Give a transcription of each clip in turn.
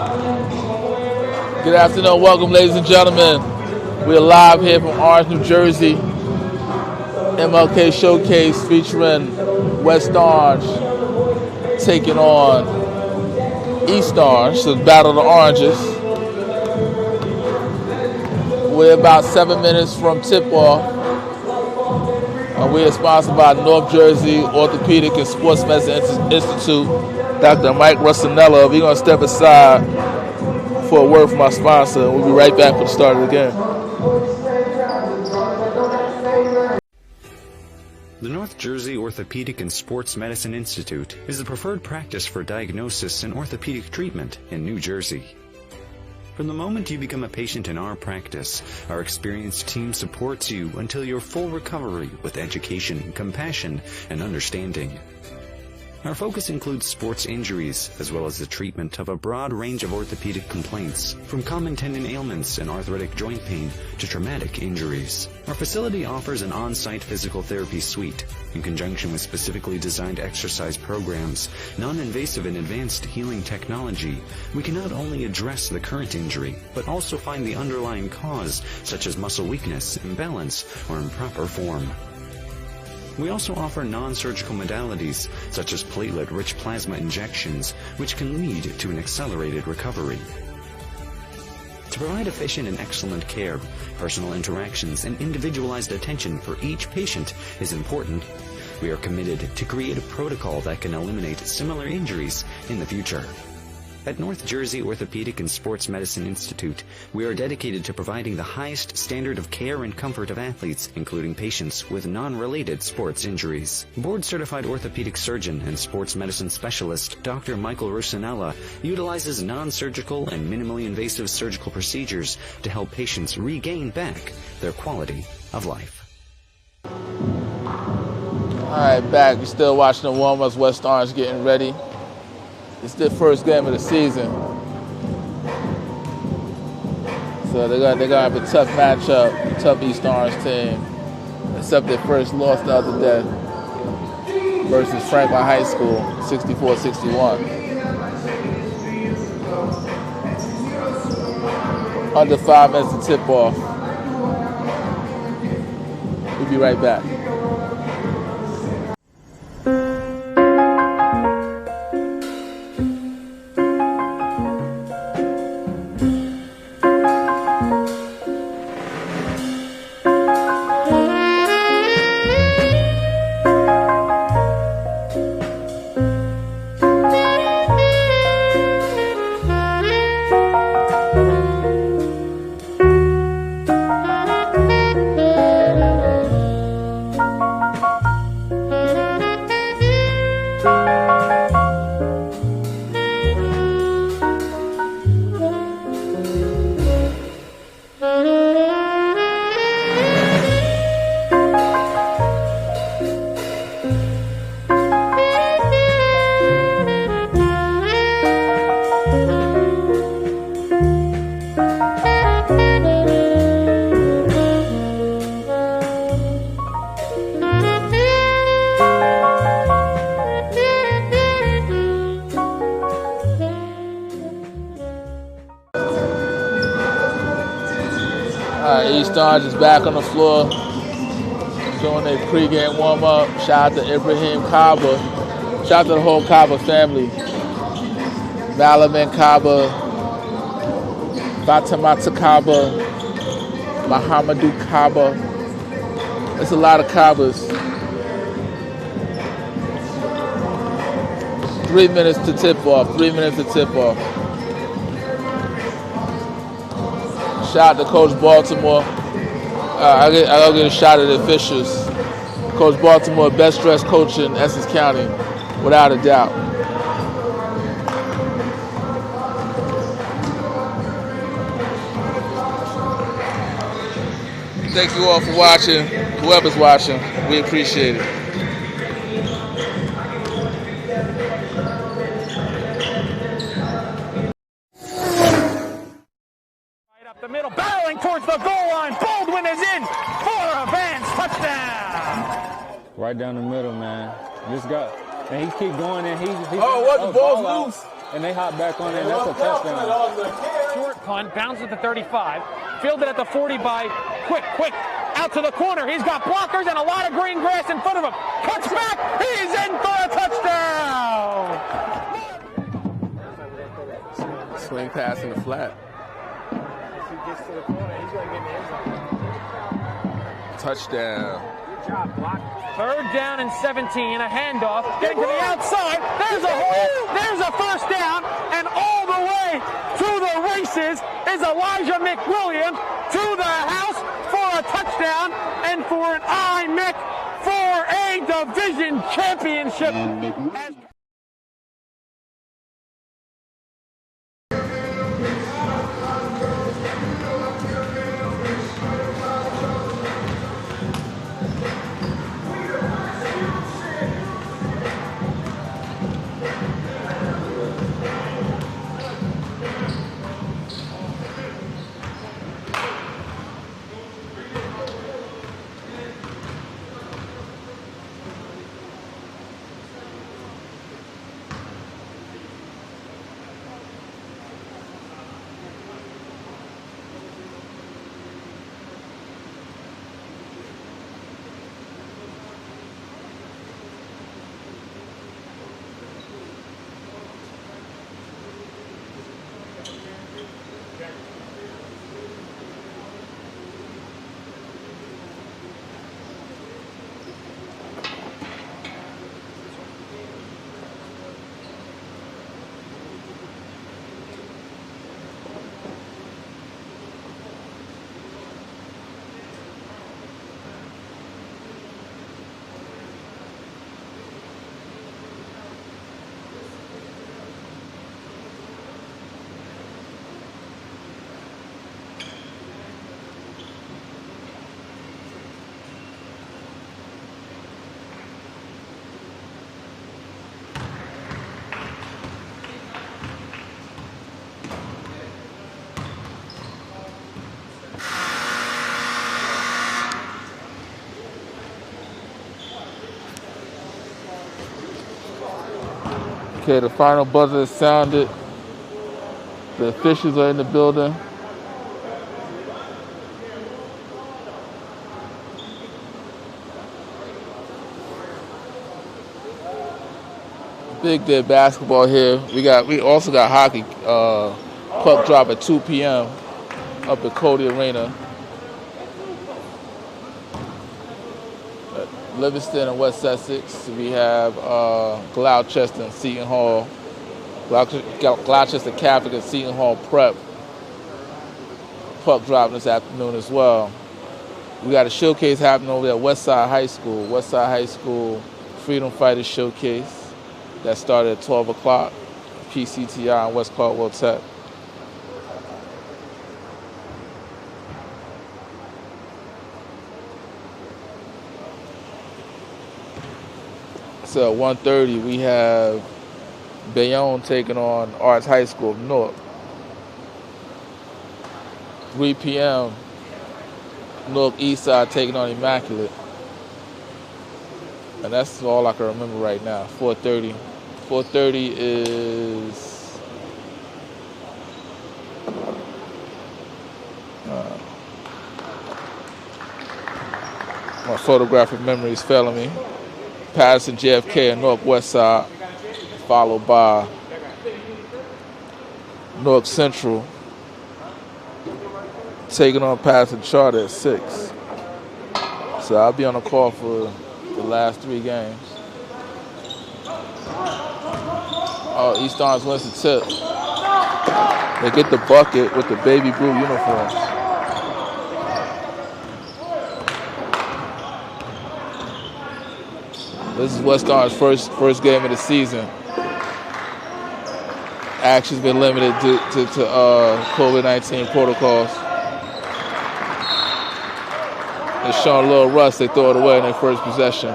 Good afternoon, welcome ladies and gentlemen. We're live here from Orange, New Jersey. MLK Showcase featuring West Orange taking on East Orange, so it's Battle of the Oranges. We're about 7 minutes from tip-off. We are sponsored by North Jersey Orthopedic and Sports Medicine Institute, Dr. Mike Russinella. We're going to step aside for a word from our sponsor, and we'll be right back for the start of the game. The North Jersey Orthopedic and Sports Medicine Institute is the preferred practice for diagnosis and orthopedic treatment in New Jersey. From the moment you become a patient in our practice, our experienced team supports you until your full recovery with education, compassion, and understanding. Our focus includes sports injuries, as well as the treatment of a broad range of orthopedic complaints, from common tendon ailments and arthritic joint pain to traumatic injuries. Our facility offers an on-site physical therapy suite, in conjunction with specifically designed exercise programs, non-invasive and advanced healing technology. We can not only address the current injury, but also find the underlying cause, such as muscle weakness, imbalance, or improper form. We also offer non-surgical modalities, such as platelet-rich plasma injections, which can lead to an accelerated recovery. To provide efficient and excellent care, personal interactions and individualized attention for each patient is important. We are committed to create a protocol that can eliminate similar injuries in the future. At North Jersey Orthopedic and Sports Medicine Institute, we are dedicated to providing the highest standard of care and comfort of athletes, including patients with non-related sports injuries. Board-certified orthopedic surgeon and sports medicine specialist Dr. Michael Russinella utilizes non-surgical and minimally invasive surgical procedures to help patients regain back their quality of life. All right, back. You're still watching the warm-ups. West Orange getting ready. It's their first game of the season. So they're gonna have a tough matchup, a tough East Orange team. Except their first loss the other day versus Franklin High School, 64-61. Under 5 minutes to tip off. We'll be right back. East Orange is back on the floor doing their pregame warm-up. Shout out to Ibrahim Kaba. Shout out to the whole Kaba family. Malaman Kaba, Fatimata Kaba, Muhammadu Kaba. It's a lot of Kabas. 3 minutes to tip off. 3 minutes to tip off. Shout out to Coach Baltimore. I'll get a shot at the officials. Coach Baltimore, best dressed coach in Essex County, without a doubt. Thank you all for watching. Whoever's watching, we appreciate it. The middle, barreling towards the goal line. Baldwin is in for a Vance touchdown. Right down the middle, man. This guy, and he keep going, and he oh, what? The ball's loose. and they hop back on it, and that's a touchdown. Short punt, bounces at the 35, fielded at the 40 by Quick, out to the corner. He's got blockers and a lot of green grass in front of him. Cuts back, he's in for a touchdown! Swing pass in the flat. If he gets to the corner, he's going to get in the end zone. Touchdown. Good job, block. 3rd down and 17, a handoff, getting to the outside. There's a hole, there's a first down, and all the way to the races is Elijah McWilliams to the house for a touchdown and for an IMIC for a division championship. Okay, the final buzzer is sounded. The officials are in the building. Big day of basketball here. We also got hockey. Puck drop at 2 p.m. up at Cody Arena. Livingston and West Essex. We have Gloucester and Seton Hall. Gloucester Catholic and Seton Hall Prep. Puck drop this afternoon as well. We got a showcase happening over at Westside High School. Westside High School Freedom Fighters Showcase. That started at 12 o'clock. PCTI and West Caldwell Tech. So at 1:30 we have Bayonne taking on Arts High School of Newark. 3 p.m. Newark Eastside taking on Immaculate. And that's all I can remember right now. 4:30. 4:30 is my photographic memory is failing me. Patterson, JFK, and Newark Westside, followed by Newark Central, taking on Patterson Charter at 6. So I'll be on the call for the last 3 games. Oh, East Orange wins the tip. They get the bucket with the baby blue uniforms. This is West Orange's first game of the season. Action's been limited to COVID-19 protocols. They're showing a little rust. They throw it away in their first possession.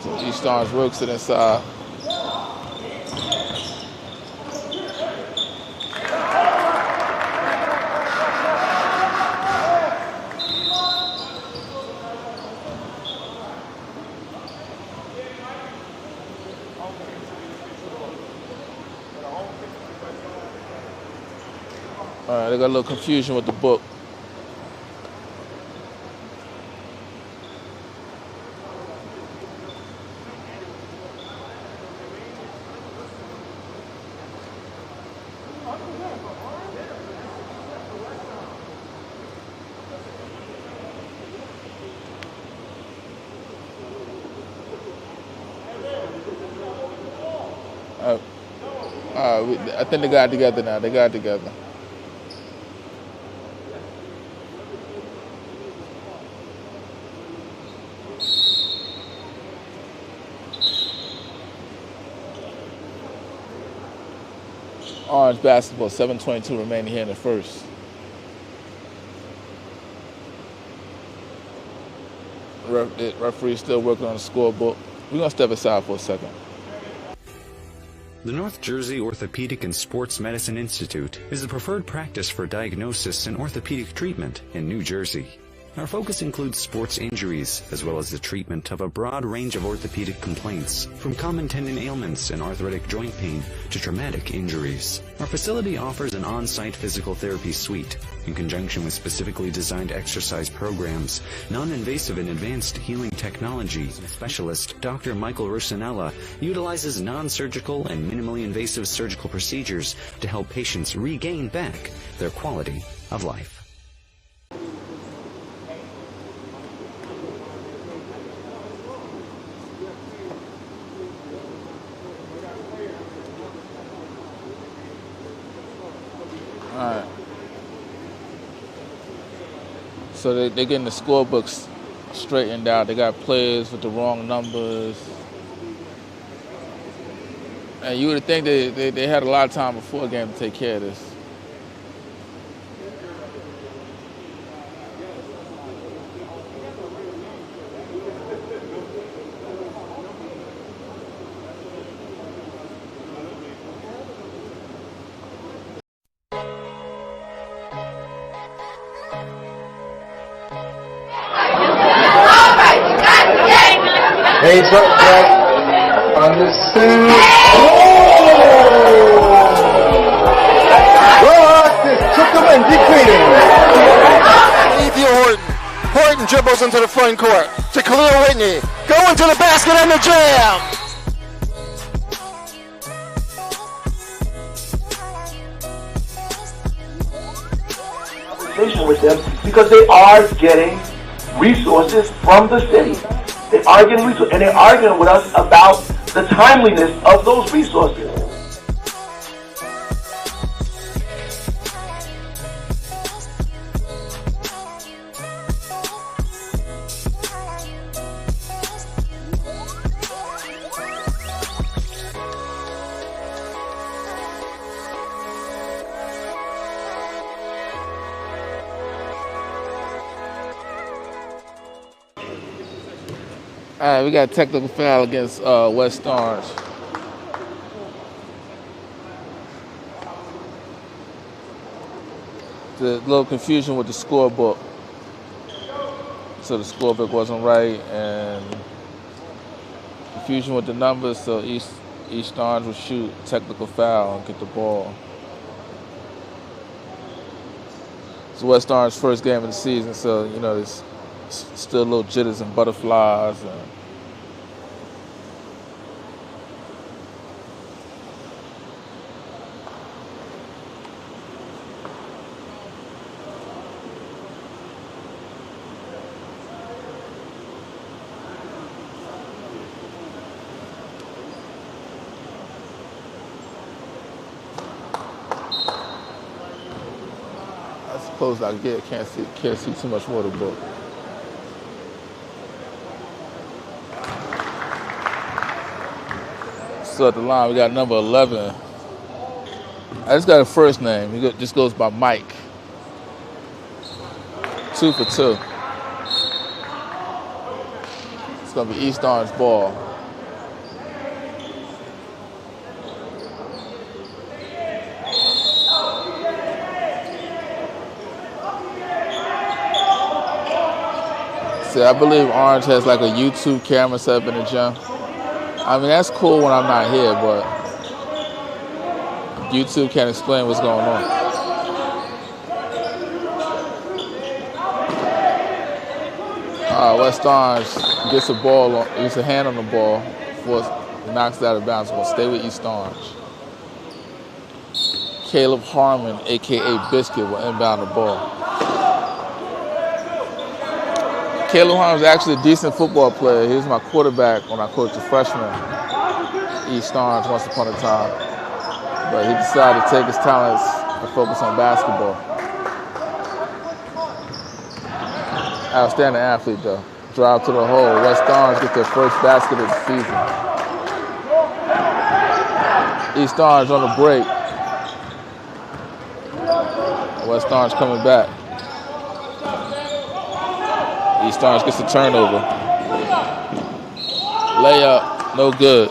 So East Orange works it inside. All right, they got a little confusion with the book. I think they got it together now. They got it together. Orange basketball, 7:22 remaining here in the first. Referee still working on the scorebook. We're going to step aside for a second. The North Jersey Orthopedic and Sports Medicine Institute is the preferred practice for diagnosis and orthopedic treatment in New Jersey. Our focus includes sports injuries, as well as the treatment of a broad range of orthopedic complaints, from common tendon ailments and arthritic joint pain to traumatic injuries. Our facility offers an on-site physical therapy suite, in conjunction with specifically designed exercise programs, non-invasive and advanced healing technology. Specialist Dr. Michael Rusinella utilizes non-surgical and minimally invasive surgical procedures to help patients regain back their quality of life. So they're getting the scorebooks straightened out. They got players with the wrong numbers. And you would think they had a lot of time before the game to take care of this. Heads up, Jack. Understood. This took him and depleted. Ethan Horton. Horton dribbles into the front court to Khalil Whitney. Going to the basket and the jam. With them because they are getting resources from the city. They are getting resources, and they're arguing with us about the timeliness of those resources. All right, we got a technical foul against West Orange. The little confusion with the scorebook. So the scorebook wasn't right, and confusion with the numbers. So East Orange will shoot technical foul and get the ball. It's West Orange's first game of the season, so you know there's still little jitters and butterflies. That's close I can get. Can't see too much more of the book. So at the line, we got number 11. I just got a first name. He just goes by Mike. 2 for 2. It's going to be East Orange ball. See, I believe Orange has like a YouTube camera set up in the gym. I mean, that's cool when I'm not here, but YouTube can't explain what's going on. West Orange gets a ball, gets a hand on the ball, knocks it out of bounds. Going to stay with East Orange. Caleb Harmon, a.k.a. Biscuit, will inbound the ball. Caleb Harmon is actually a decent football player. He was my quarterback when I coached a freshman, East Orange, once upon a time. But he decided to take his talents and focus on basketball. Outstanding athlete, though. Drive to the hole. West Orange get their first basket of the season. East Orange on the break. West Orange coming back. East Orange gets a turnover. Layup, no good.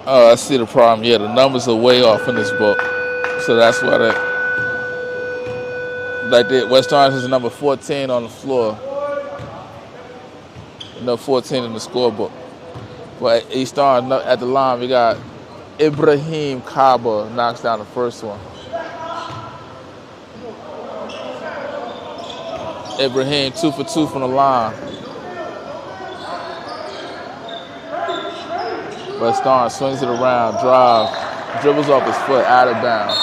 Oh, I see the problem. Yeah, the numbers are way off in this book. So that's why West Orange is number 14 on the floor. No 14 in the scorebook. But East Orange at the line, we got Ibrahim Kaba knocks down the first one. Ibrahim 2 for 2 from the line. West Orange swings it around, drive, dribbles off his foot, out of bounds.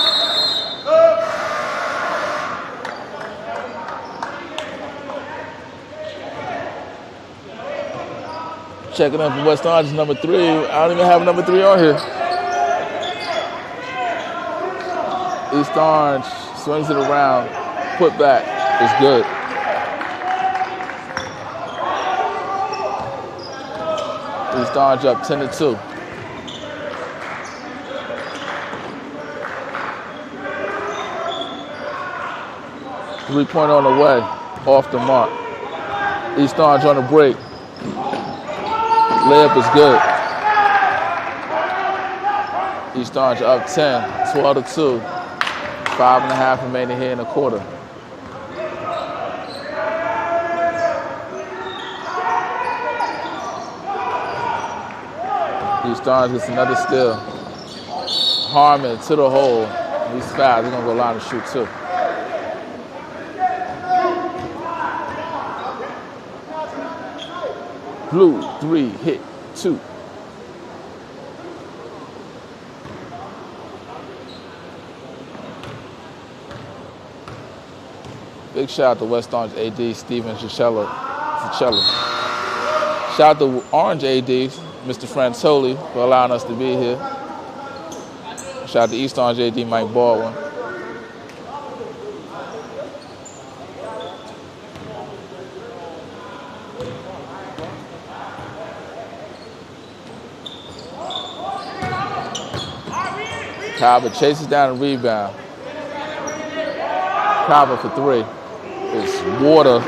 Checking in for West Orange is number 3. I don't even have number 3 on here. East Orange swings it around, put back, it's good. East Orange up 10-2. Three-pointer on the way, off the mark. East Orange on the break. Layup is good. East Orange up 10, 12-2. 5.5 remaining here in the quarter. East Orange gets another steal. Harmon to the hole. He's fouled. He's going to go line and shoot too. Blue, 3, hit, 2. Big shout out to West Orange AD, Steven Zacella. Shout out to Orange AD, Mr. Frantoli, for allowing us to be here. Shout out to East Orange AD, Mike Baldwin. Kaba chases down a rebound. Kaba for 3. It's water.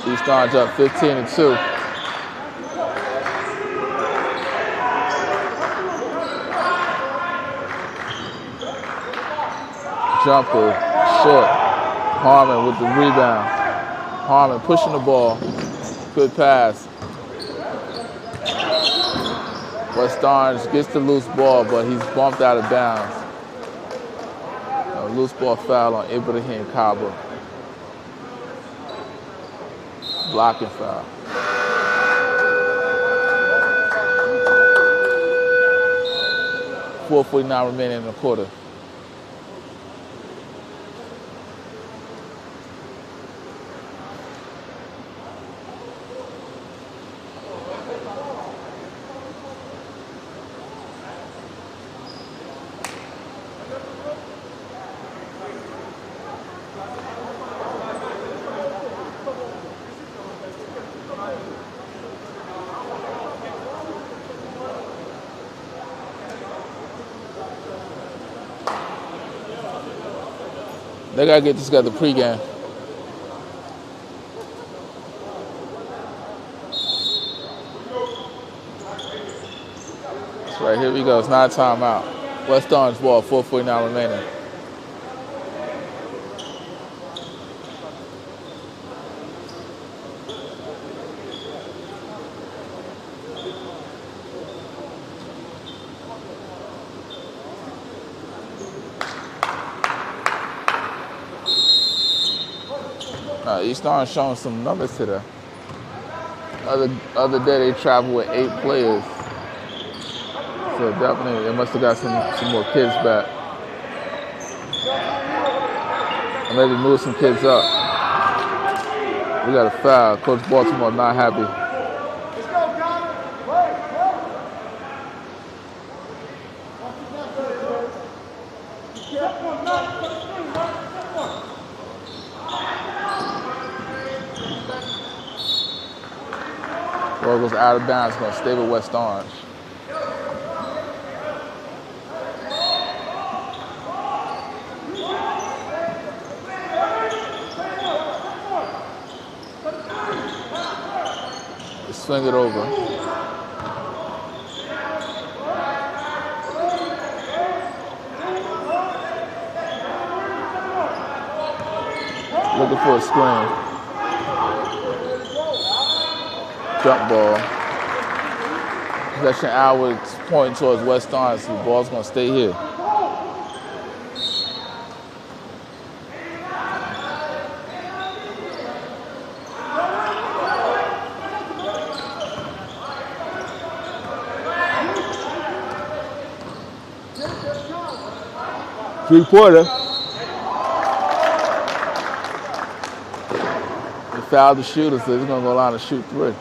East Orange up 15-2. Jumper, short. Harmon with the rebound. Harmon pushing the ball. Good pass. West Orange gets the loose ball, but he's bumped out of bounds. A loose ball foul on Ibrahim Kaba. Blocking foul. .449 remaining in the quarter. They gotta get this together pregame. That's right, here we go. It's not a timeout. West Orange ball, 4:49 remaining. East Orange showing some numbers today. Other day they traveled with 8 players. So definitely they must have got some more kids back. Or maybe move some kids up. We got a foul. Coach Baltimore not happy. Ball goes out of bounds, gonna stay with West Orange. Swing it over. Looking for a screen. Jump ball. Possession hour pointing towards West Orange, so the ball's gonna stay here. Three-pointer. They fouled the shooter, so he's going to go line and shoot 3.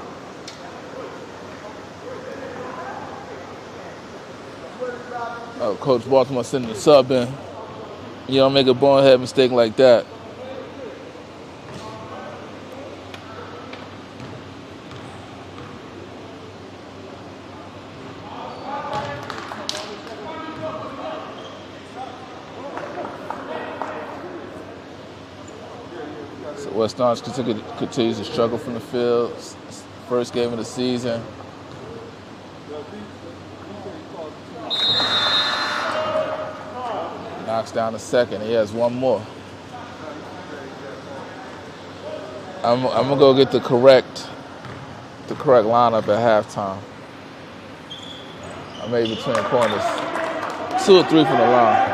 Oh, Coach Baltimore sending the sub in. You don't make a bonehead mistake like that. West Orange continues to struggle from the field. First game of the season. Knocks down the second. He has one more. I'm gonna go get the correct lineup at halftime. I made between corners. 2 or 3 from the line.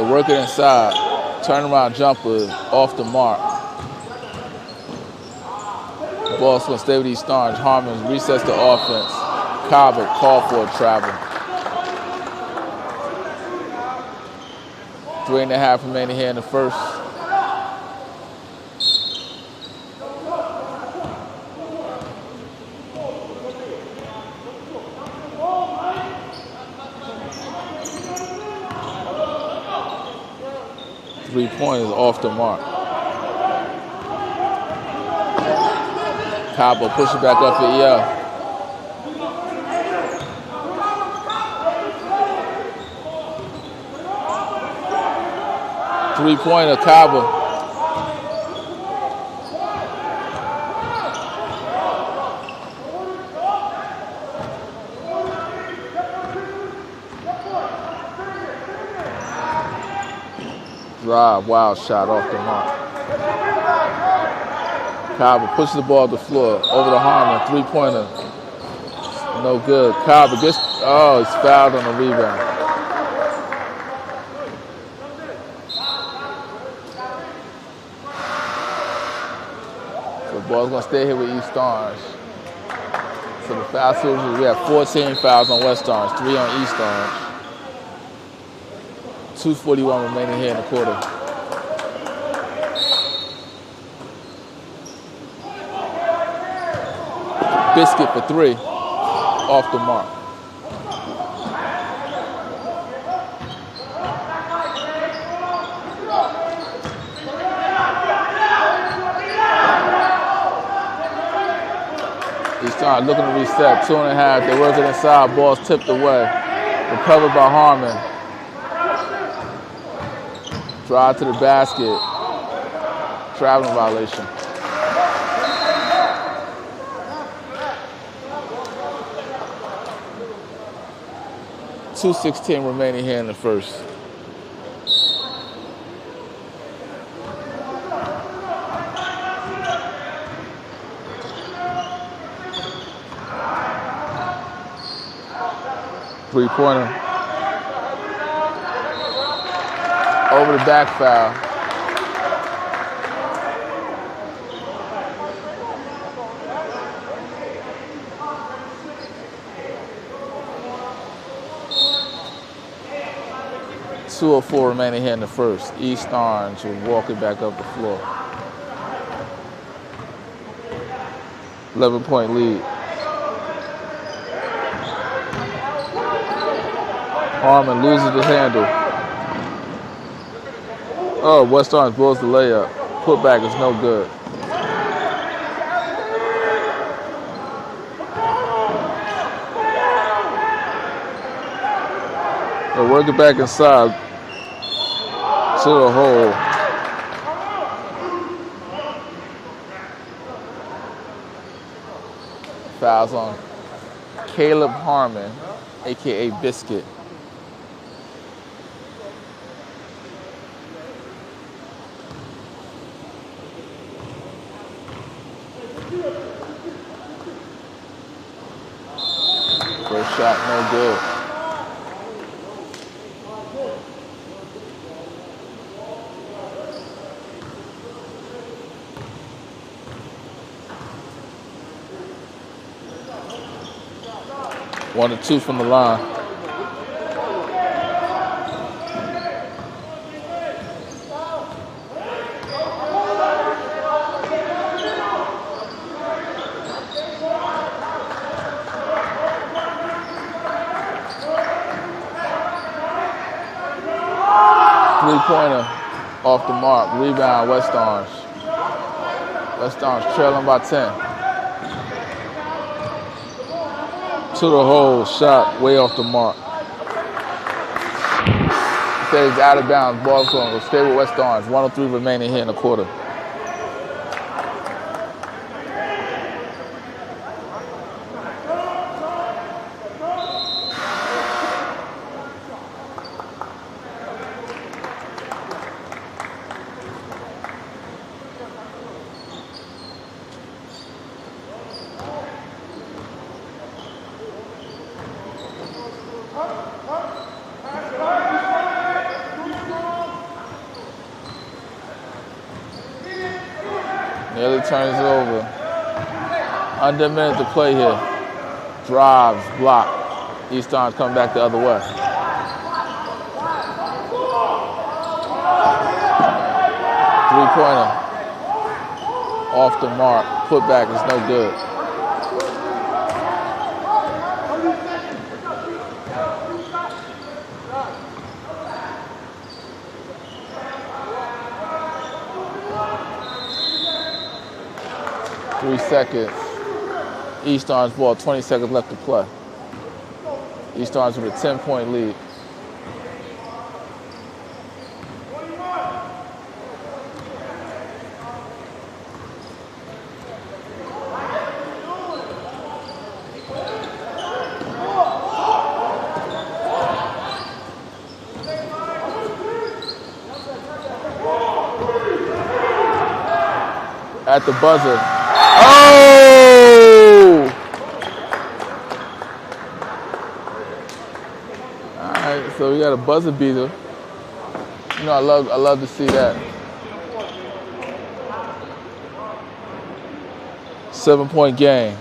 Working inside, turnaround jumper off the mark. The ball's gonna stay with East Orange. Harmon resets the offense. Cobb called for a travel. 3.5 remaining here in the first. Three-pointers off the mark. Cabo push it back up at Yale. Three-pointer, Cabo. Drive, wild shot off the mark. Cabo pushes the ball to the floor, over to Harmon, 3-pointer. No good. Cabo gets, he's fouled on the rebound. So the ball's gonna stay here with East Orange. So the foul series, we have 14 fouls on West Orange, 3 on East Orange. 2:41 remaining here in the quarter. Biscuit for 3, off the mark. East Orange looking to reset. 2.5. They're working inside. Ball's tipped away. Recovered by Harmon. Drive to the basket. Traveling violation. 2:16 remaining here in the first. Three-pointer. Over the back foul. .204 remaining here in the first. East Orange will walk it back up the floor. 11-point lead. Harmon loses the handle. Oh, West Orange blows the layup. Putback is no good. They'll work it back inside to the hole. Fouls on Caleb Harmon, a.k.a. Biscuit. First shot, no good. One or two from the line. Three-pointer off the mark. Rebound, West Orange. West Orange trailing by 10. To the hole, shot way off the mark. Stays out of bounds. Ball's going to stay with West Orange. 1:03 remaining here in the quarter. Nearly turns it over. Under a minute to play here. Drives, block. East Orange come back the other way. Three-pointer. Off the mark. Putback is no good. Seconds. East Orange ball, 20 seconds left to play. East Orange with a 10-point lead. At the buzzer. Oh! All right, so we got a buzzer beater. You know, I love to see that. 7-point game.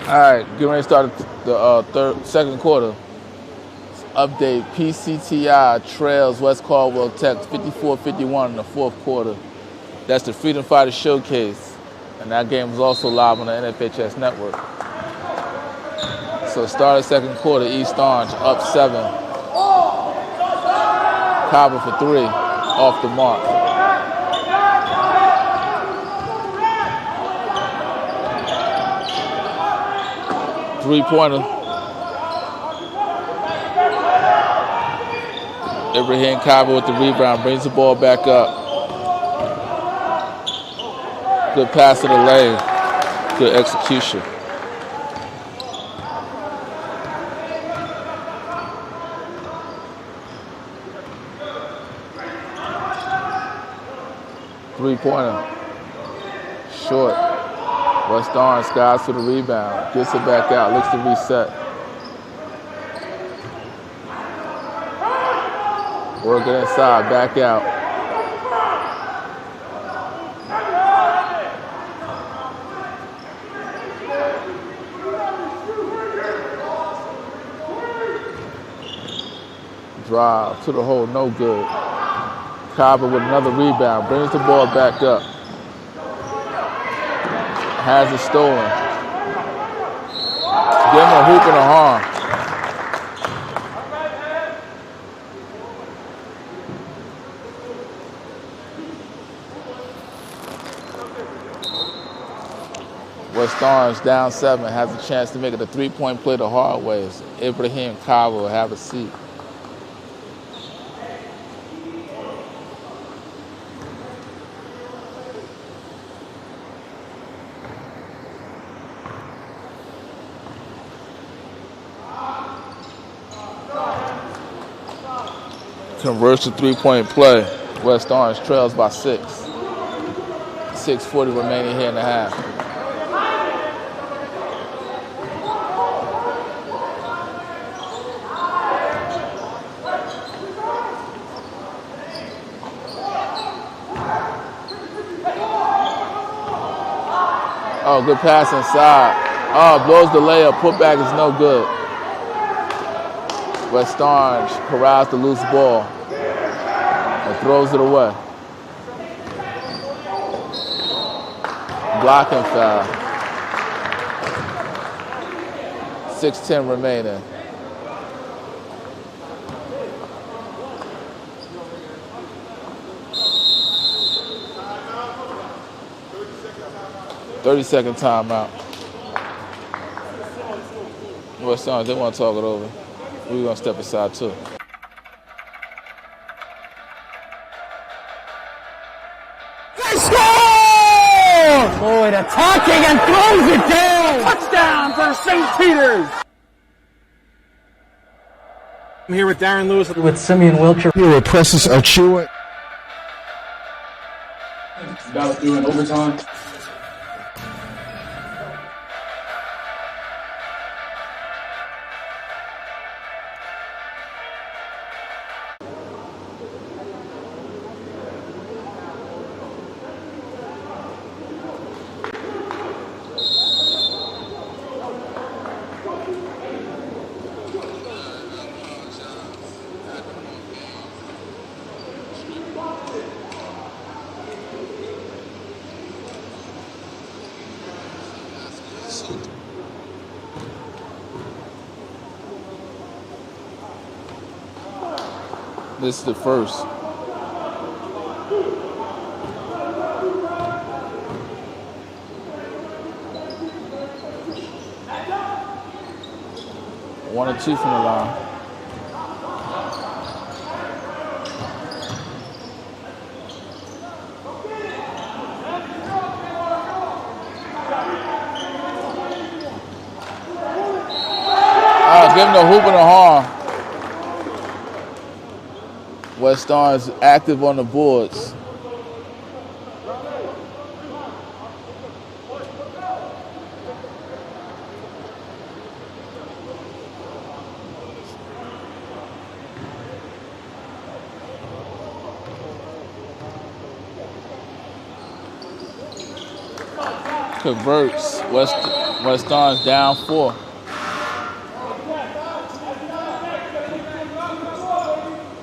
All right, getting ready to start the second quarter. Update, PCTI trails West Caldwell Tech 54-51 in the fourth quarter. That's the Freedom Fighter Showcase. And that game was also live on the NFHS network. So start of second quarter, East Orange up 7. Cobble for 3, off the mark. Three-pointer. Ibrahim Cobble with the rebound, brings the ball back up. Good pass to the lane. Good execution. Three-pointer. Short. West Orange skies for the rebound. Gets it back out. Looks to reset. Working inside. Back out. Drive to the hole. No good. Cobble with another rebound. Brings the ball back up. Has it stolen. Give him a hoop and a harm. West Orange down 7. Has a chance to make it a three-point play the hard way. Ibrahim Cobble will have a seat. Converts to three-point play. West Orange trails by 6. 6:40 remaining here in the half. Oh, good pass inside. Oh, blows the layup. Putback is no good. West Orange corrals the loose ball and throws it away. Blocking foul. 6:10 remaining. Thirty-second timeout. West Orange, they want to talk it over. We're going to step aside too. They score! Lloyd attacking and throws it down. Touchdown for St. Peter's. I'm here with Darren Lewis. With Simeon Wilcher. Here with Precious Achua. About doing overtime. This is the first. One or two from the line. Give him the hoop and the harm. West Orange active on the boards. converts. West Orange down 4.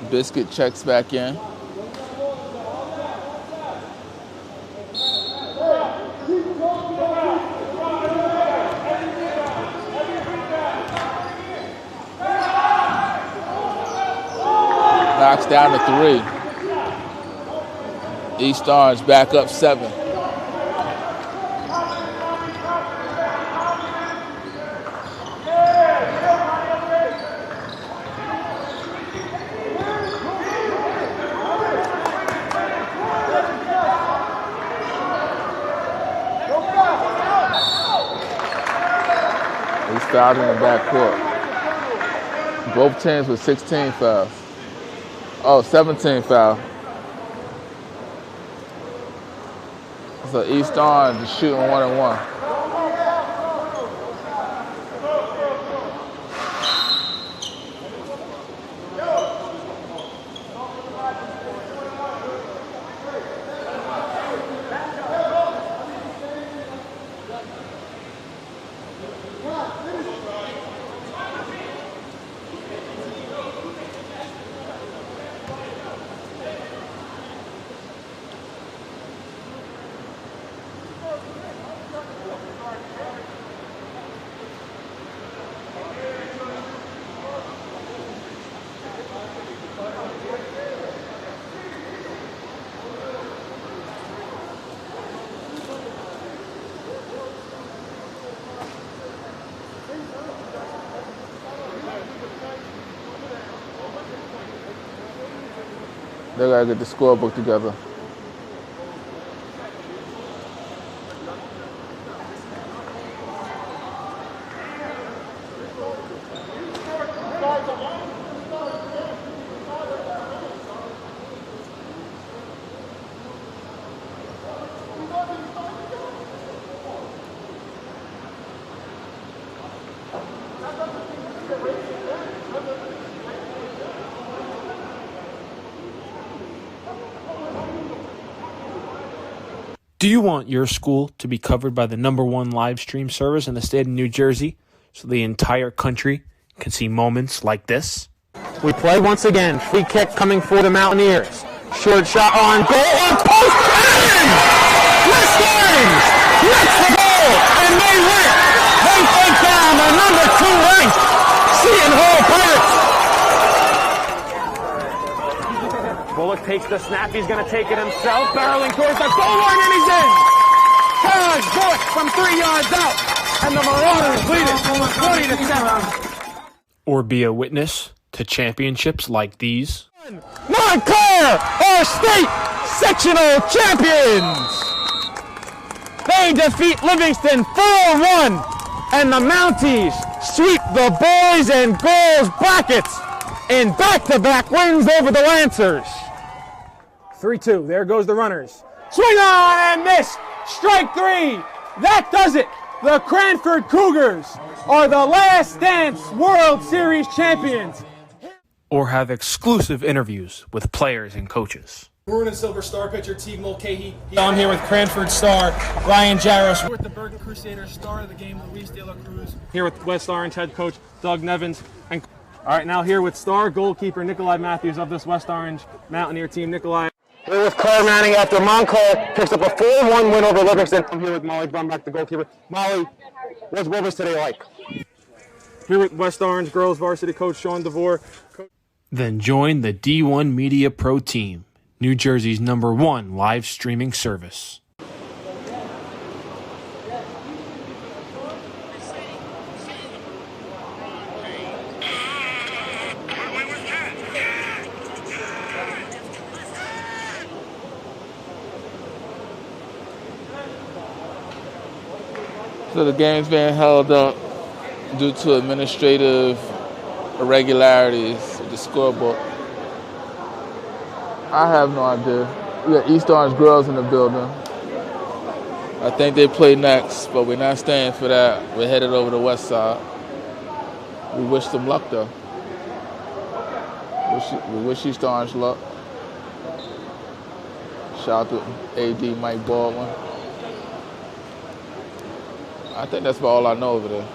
Biscuit checks back in. Knocks down to 3. East Orange back up 7. He's fouled in the backcourt. Both teams with 16 fouls. Oh, 17 foul. So East Orange is shooting 1-1. They gotta get the scorebook together. Do you want your school to be covered by the #1 live stream service in the state of New Jersey so the entire country can see moments like this? We play once again. Free kick coming for the Mountaineers. Short shot on goal. On post. And West Orange gets the goal. And they win. They take down the #2 ranked Seton Hall Pirates. Bullock takes the snap. He's going to take it himself. Barreling towards the goal line, and he's in. Charles Bullock from 3 yards out. And the Marauders lead it 20-7. Or be a witness to championships like these. Montclair are state sectional champions. They defeat Livingston 4-1. And the Mounties sweep the boys and girls brackets in back-to-back wins over the Lancers. 3-2. There goes the runners. Swing on and miss. Strike 3. That does it. The Cranford Cougars are the Last Dance World Series champions. Or have exclusive interviews with players and coaches. Maroon and Silver Star pitcher Teague Mulcahy. I'm here with Cranford star Ryan Jaros. We're with the Bergen Crusaders star of the game, Luis De La Cruz. Here with West Orange head coach Doug Nevins. And all right, now here with star goalkeeper Nikolai Matthews of this West Orange Mountaineer team. Nikolai. Here with Claire Manning after Montclair picks up a 4-1 win over Livingston. I'm here with Molly Brumback, the goalkeeper. Molly, what was today like? Here with West Orange girls varsity coach Sean DeVore. Then join the D1 Media Pro team, New Jersey's #1 live streaming service. So the game's being held up due to administrative irregularities with the scorebook. I have no idea. We got East Orange girls in the building. I think they play next, but we're not staying for that. We're headed over to West Side. We wish them luck, though. We wish East Orange luck. Shout out to AD Mike Baldwin. I think that's about all I know over there.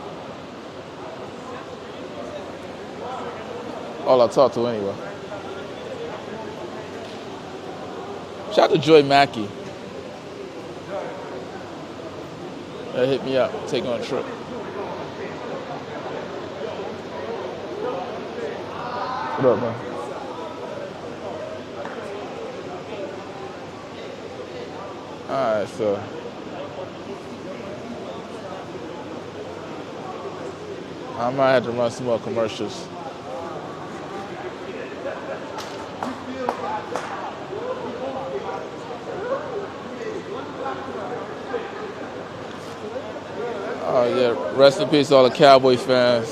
All I talk to anyway. Shout out to Joy Mackey. That hit me up, take me on a trip. What up, man? Alright, so I might have to run some more commercials. Oh yeah, rest in peace to all the Cowboy fans.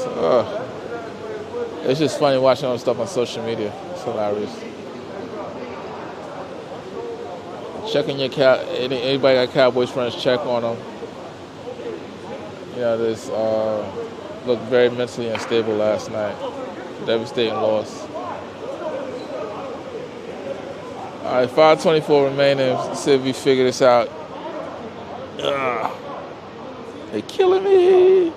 It's just funny watching all the stuff on social media. It's hilarious. Checking your anybody got Cowboys friends, check on them. You know, this looked very mentally unstable last night. Devastating loss. All right, 5:24 remaining. Let's see if we figure this out. They killing me.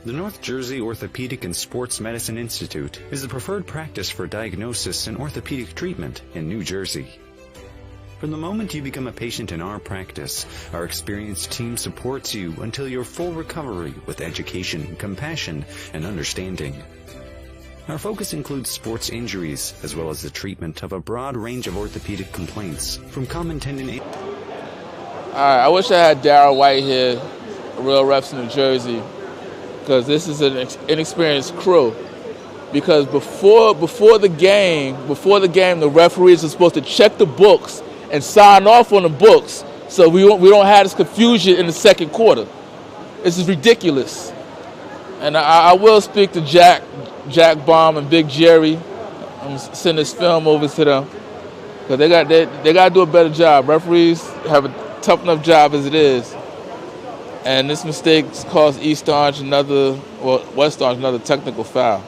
The North Jersey Orthopedic and Sports Medicine Institute is the preferred practice for diagnosis and orthopedic treatment in New Jersey. From the moment you become a patient in our practice, our experienced team supports you until your full recovery with education, compassion, and understanding. Our focus includes sports injuries, as well as the treatment of a broad range of orthopedic complaints, from common tendon. All right, I wish I had Darryl White here, Real Refs in New Jersey, because this is an inexperienced crew. Because before the game, the referees are supposed to check the books and sign off on the books, so we don't have this confusion in the second quarter. This is ridiculous. And I will speak to Jack Baum and Big Jerry. I'm gonna send this film over to them because they got to do a better job. Referees have a tough enough job as it is, and this mistake caused West Orange another technical foul.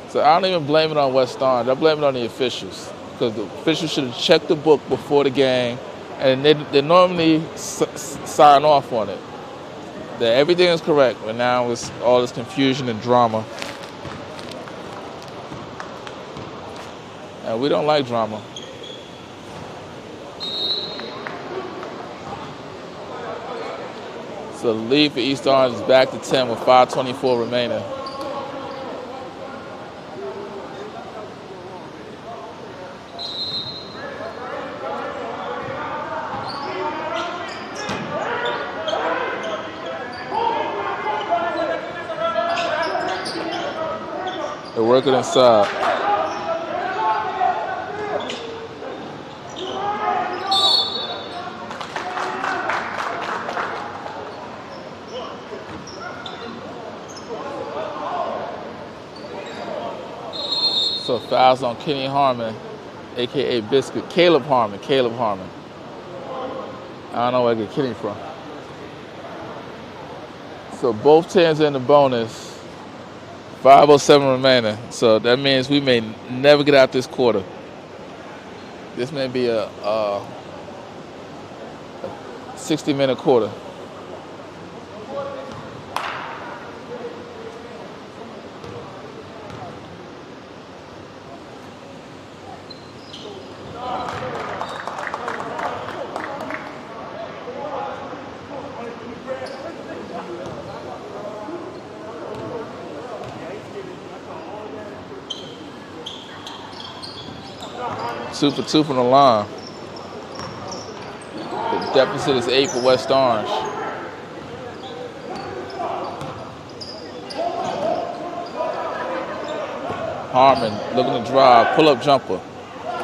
So I don't even blame it on West Orange. I blame it on the officials, because the officials should have checked the book before the game, and they normally sign off on it, that everything is correct. But now it's all this confusion and drama, and we don't like drama. So the lead for East Orange is back to 10 with 5:24 remaining. They're working inside. So fouls on Kenny Harmon, a.k.a. Biscuit. Caleb Harmon. I don't know where I get Kenny from. So both teams are in the bonus. 5:07 remaining. So that means we may never get out this quarter. This may be a 60-minute quarter. Two for two from the line. The deficit is 8 for West Orange. Harmon looking to drive, pull-up jumper.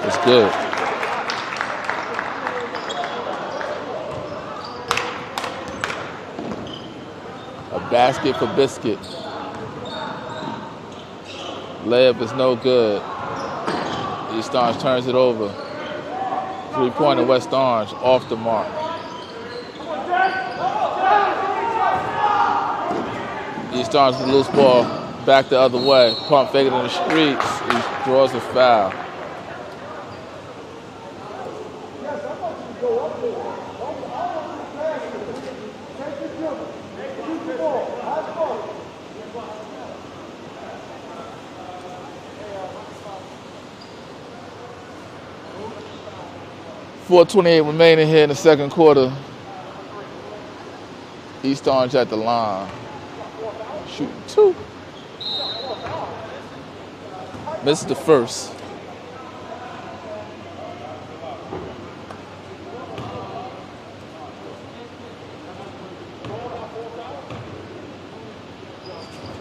It's good. Basket for Biscuit. Layup is no good. East Orange turns it over. 3-pointer West Orange off the mark. East Orange with the loose ball back the other way. Pump fake it in the streets. He draws a foul. .4:28 remaining here in the second quarter. East Orange at the line. Shooting 2. Missed the first.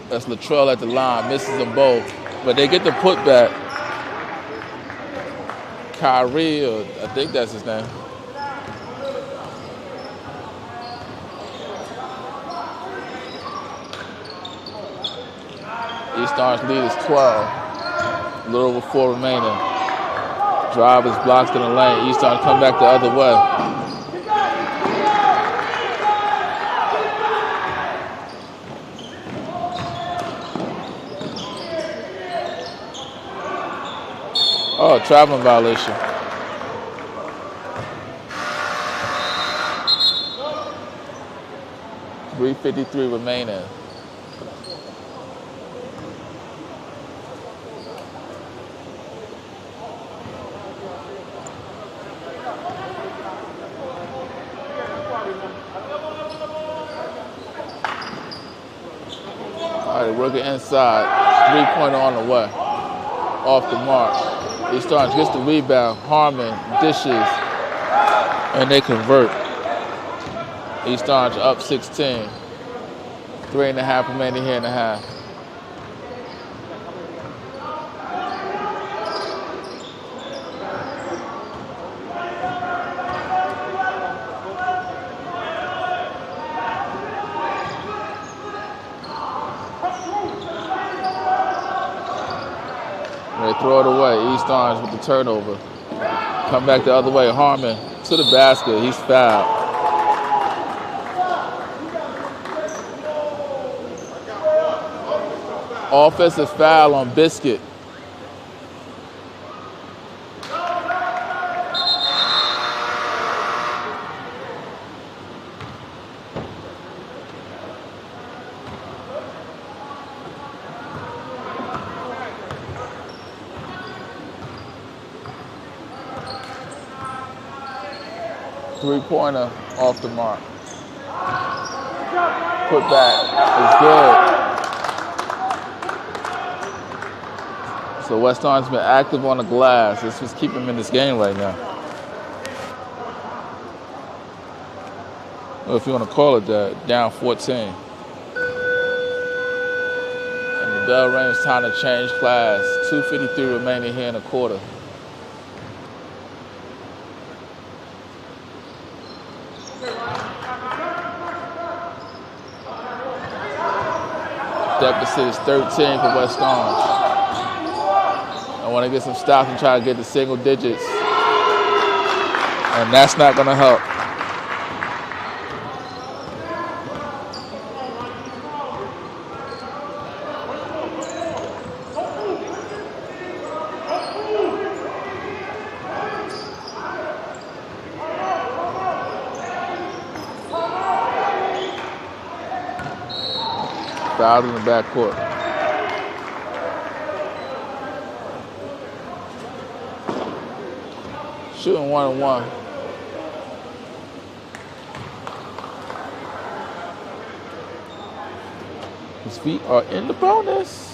That's Latrell at the line. Misses them both. But they get the putback. Kyrie, or I think that's his name. East Orange lead is 12. A little over 4 remaining. Drive is blocked in the lane. East Orange come back the other way. Oh, traveling violation. .353 remaining. All right, working inside. 3-pointer on the way. Off the mark. East Orange gets the rebound. Harmon dishes. And they convert. East Orange up 16. 3.5 remaining here in the half. They throw it away. East Orange with the turnover. Come back the other way. Harmon to the basket. He's fouled. Offensive foul on Biscuit. Three-pointer off the mark. Put back is good. So West Orange's been active on the glass. This was keeping them in this game right now. Or if you want to call it that, down 14. And the bell rings, time to change class. 2:53 remaining here in the quarter. Deficit is 13 for West Orange. I want to get some stops and try to get to single digits. And that's not going to help. Fouled in the backcourt. Shooting 1-on-1. His feet are in the bonus.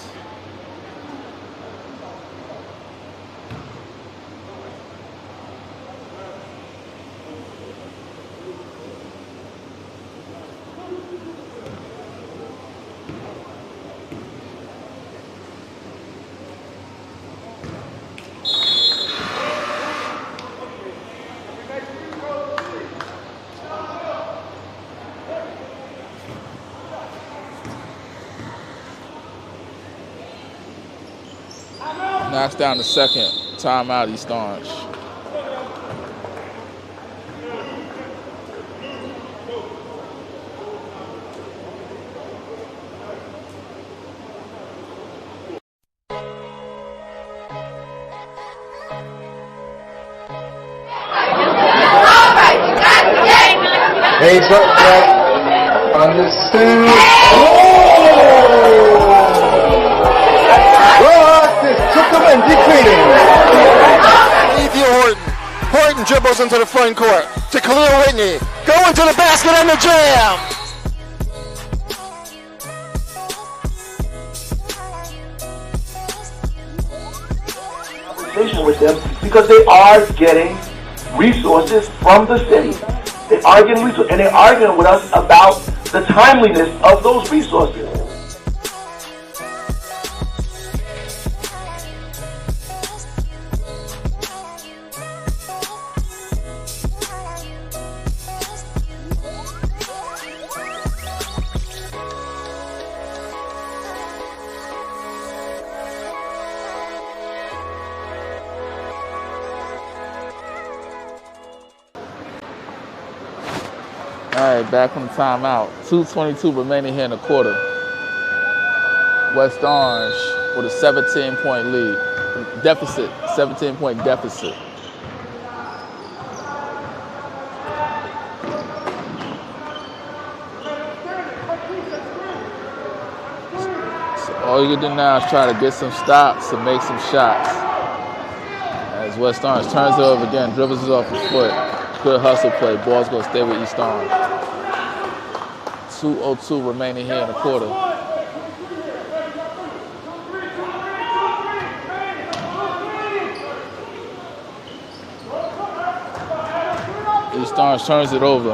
Knocks down the second. Timeout, East Orange. Heads up, Jack. Understood. Took him and defeated him. Ethan Horton. Horton dribbles into the front court to Khalil Whitney. Go into the basket and the jam. Conversation with them because they are getting resources from the city. They are getting resources, and they're arguing with us about the timeliness of those resources. All right, back from the timeout. 2:22 remaining here in the quarter. West Orange with a 17-point lead. Deficit, 17-point deficit. So all you can do now is try to get some stops and make some shots. As West Orange turns it over again, dribbles it off his foot. Good hustle play. Ball's going to stay with East Orange. 2:02 remaining here in the quarter. East Orange turns it over.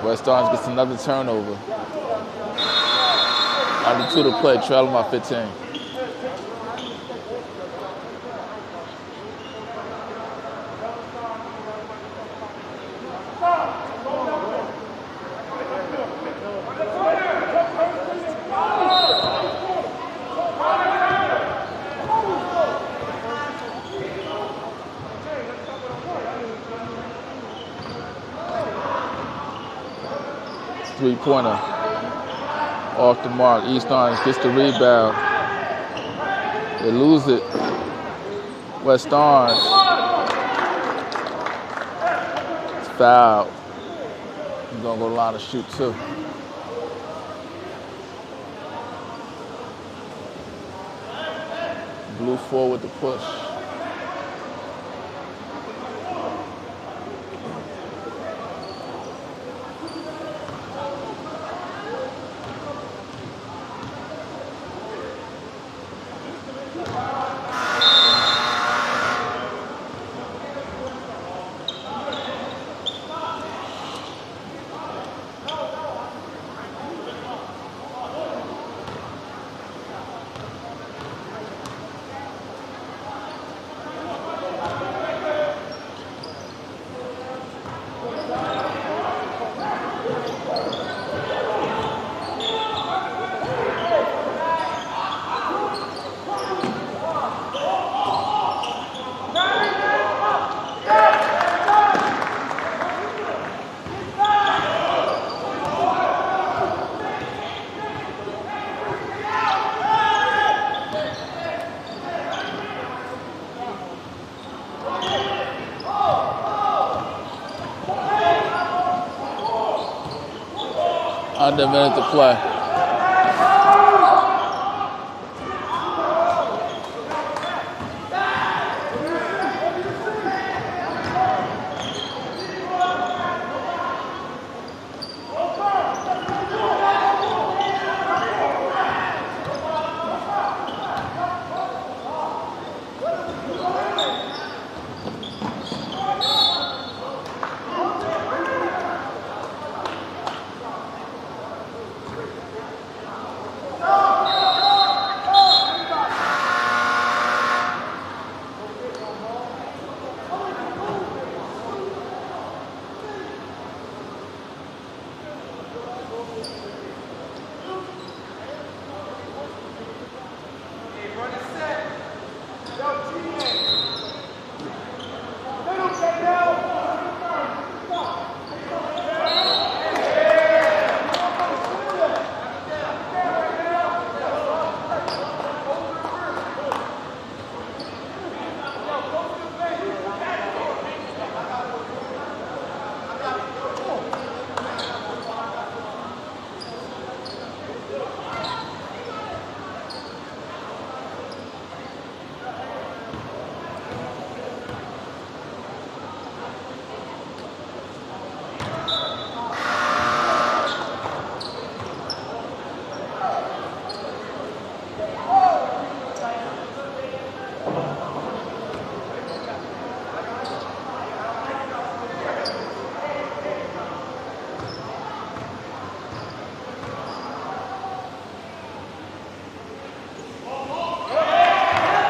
West Orange gets another turnover. Under 2 to play, trailing by 15. Three-pointer. Off the mark. East Orange gets the rebound. They lose it. West Orange. It's fouled. He's going to go to the line to shoot too. Blue 4 with the push. Under a minute to play.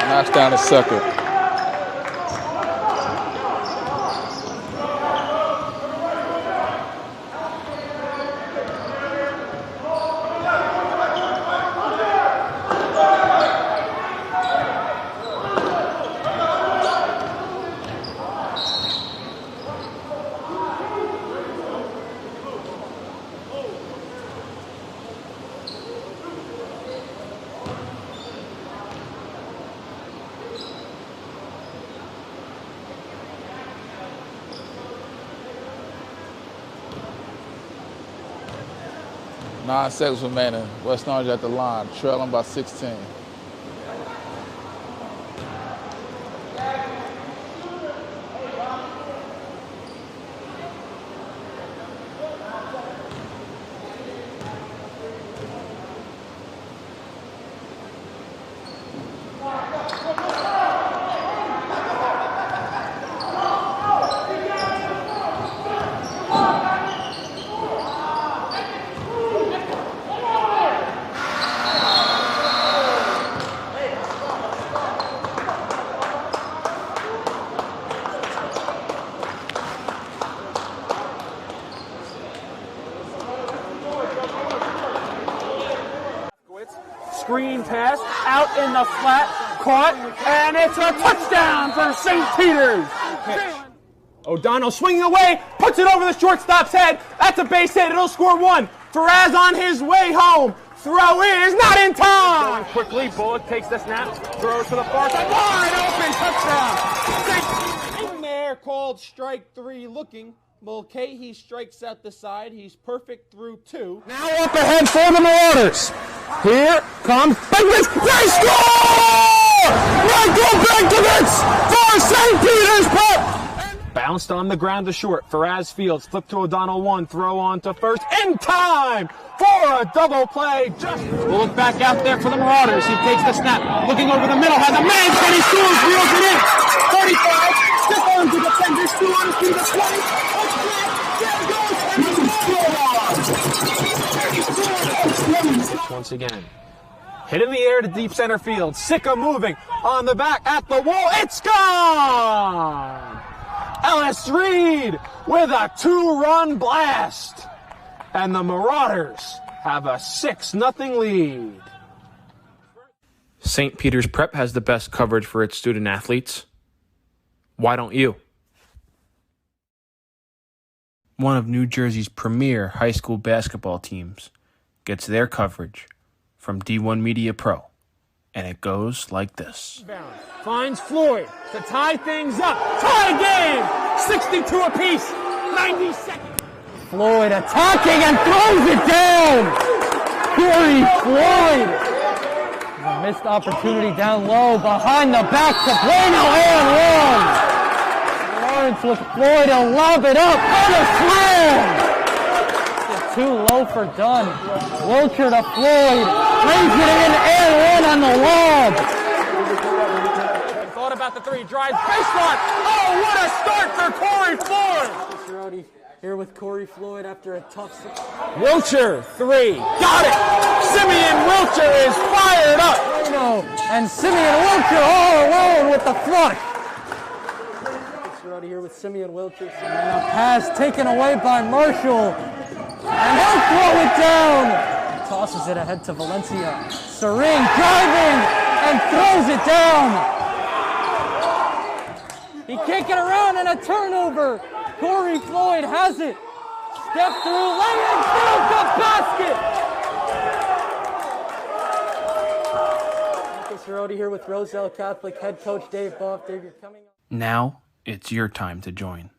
Knocks down the second. Nine seconds remaining. West Orange at the line, trailing by 16. Screen pass out in the flat, caught, and it's a touchdown for St. Peter's. O'Donnell swinging away, puts it over the shortstop's head. That's a base hit. It'll score one. Faraz on his way home. Throw is not in time. Going quickly, Bullock takes the snap, throws to the far side, wide open, touchdown. There called strike three looking. Mulcahy strikes out the side. He's perfect through two. Now up ahead for the Marauders. Here comes Bigwitz. They score! Michael Bigwitz for St. Peter's Prep. Bounced on the ground to short. Faraz Fields flip to O'Donnell one. Throw on to first in time for a double play. We'll look back out there for the Marauders. He takes the snap. Looking over the middle. Has a man. Can he scores? Reels it in. 35. Still on to defend this 2 on his feet. 20. Once again, hit in the air to deep center field. Sicka moving on the back at the wall. It's gone! Ellis Reed with a 2-run blast. And the Marauders have a 6-0 lead. St. Peter's Prep has the best coverage for its student athletes. Why don't you? One of New Jersey's premier high school basketball teams gets their coverage from D1 Media Pro, and it goes like this. Finds Floyd to tie things up. Tie game! 62 apiece, 90 seconds. Floyd attacking and throws it down! Corey Floyd! A missed opportunity down low, behind the back to Bueno and 1! Lawrence with Floyd, he'll lob it up, and a slam! Too low for Dunn. Wilcher to Floyd, brings it in, and 1 on the lob! Thought about the three, drives baseline. Oh, what a start for Corey Floyd! Rowdy here with Corey Floyd after a tough six. Wilcher, 3, got it! Simeon Wilcher is fired up! And Simeon Wilcher all alone with the flush. Rowdy here with Simeon Wilcher. And a pass taken away by Marshall. And he'll throw it down! Tosses it ahead to Valencia. Serene driving! and throws it down. He can't get around, and a turnover. Corey Floyd has it. Step through, lay in, build the basket. Marcus Hiroti here with Roselle Catholic head coach Dave Boff. Dave, you're coming up. Now it's your time to join.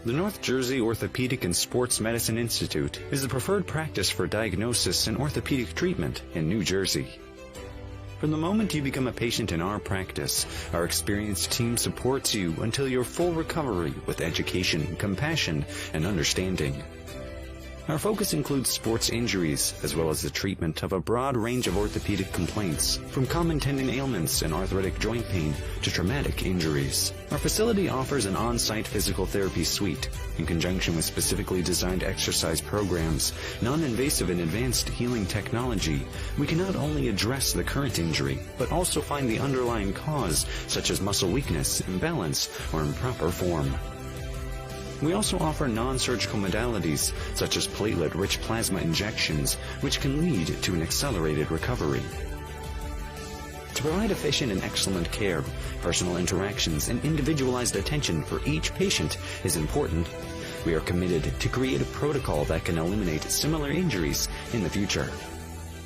The North Jersey Orthopedic and Sports Medicine Institute is the preferred practice for diagnosis and orthopedic treatment in New Jersey. From the moment you become a patient in our practice, our experienced team supports you until your full recovery with education, compassion, and understanding. Our focus includes sports injuries, as well as the treatment of a broad range of orthopedic complaints, from common tendon ailments and arthritic joint pain to traumatic injuries. Our facility offers an on-site physical therapy suite, in conjunction with specifically designed exercise programs, non-invasive and advanced healing technology. We can not only address the current injury, but also find the underlying cause, such as muscle weakness, imbalance, or improper form. We also offer non-surgical modalities, such as platelet-rich plasma injections, which can lead to an accelerated recovery. To provide efficient and excellent care, personal interactions and individualized attention for each patient is important. We are committed to create a protocol that can eliminate similar injuries in the future.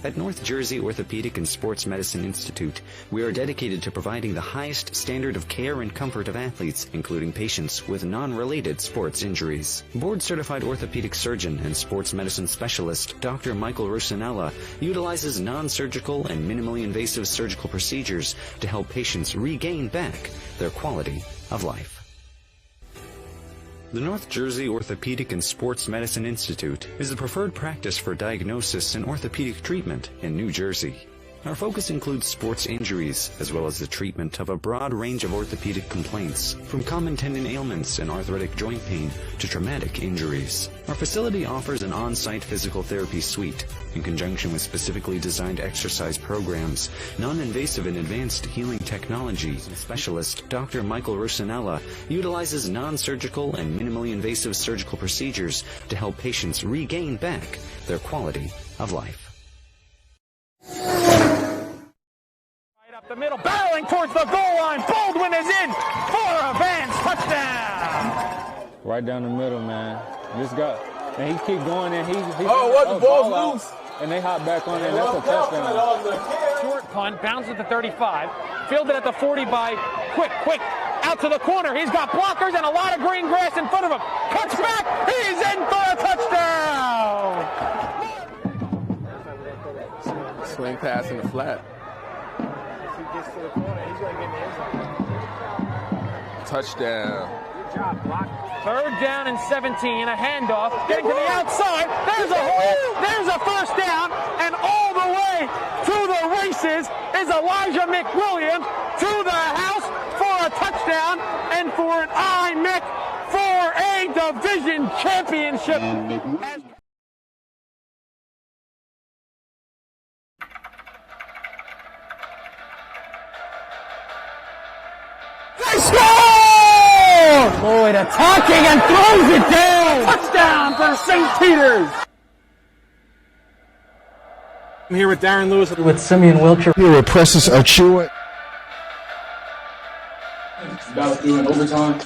At North Jersey Orthopedic and Sports Medicine Institute, we are dedicated to providing the highest standard of care and comfort of athletes, including patients with non-related sports injuries. Board-certified orthopedic surgeon and sports medicine specialist Dr. Michael Rusinella utilizes non-surgical and minimally invasive surgical procedures to help patients regain back their quality of life. The North Jersey Orthopedic and Sports Medicine Institute is the preferred practice for diagnosis and orthopedic treatment in New Jersey. Our focus includes sports injuries, as well as the treatment of a broad range of orthopedic complaints, from common tendon ailments and arthritic joint pain to traumatic injuries. Our facility offers an on-site physical therapy suite, in conjunction with specifically designed exercise programs, non-invasive and advanced healing technology. Specialist Dr. Michael Rusinella utilizes non-surgical and minimally invasive surgical procedures to help patients regain back their quality of life. The middle, barreling towards the goal line. Baldwin is in for a Vance touchdown. Right down the middle, man. This guy, and he keep going in. The ball's loose. And they hop back on it. That's a touchdown. Short punt, bounces at the 35. Fielded at the 40 by Quick. Out to the corner. He's got blockers and a lot of green grass in front of him. Cuts back. He's in for a touchdown. Swing pass in the flat. Gets to the corner, he's going to get in the end zone. Touchdown. Good job, block. Third down and 17, a handoff, getting to the outside. There's a first down, and all the way to the races is Elijah McWilliams to the house for a touchdown and for an IMIC for a division championship. Floyd attacking and throws it down. Touchdown for St. Peter's. I'm here with Darren Lewis. With Simeon Wilcher. Here with Precious Achua. About to do an overtime.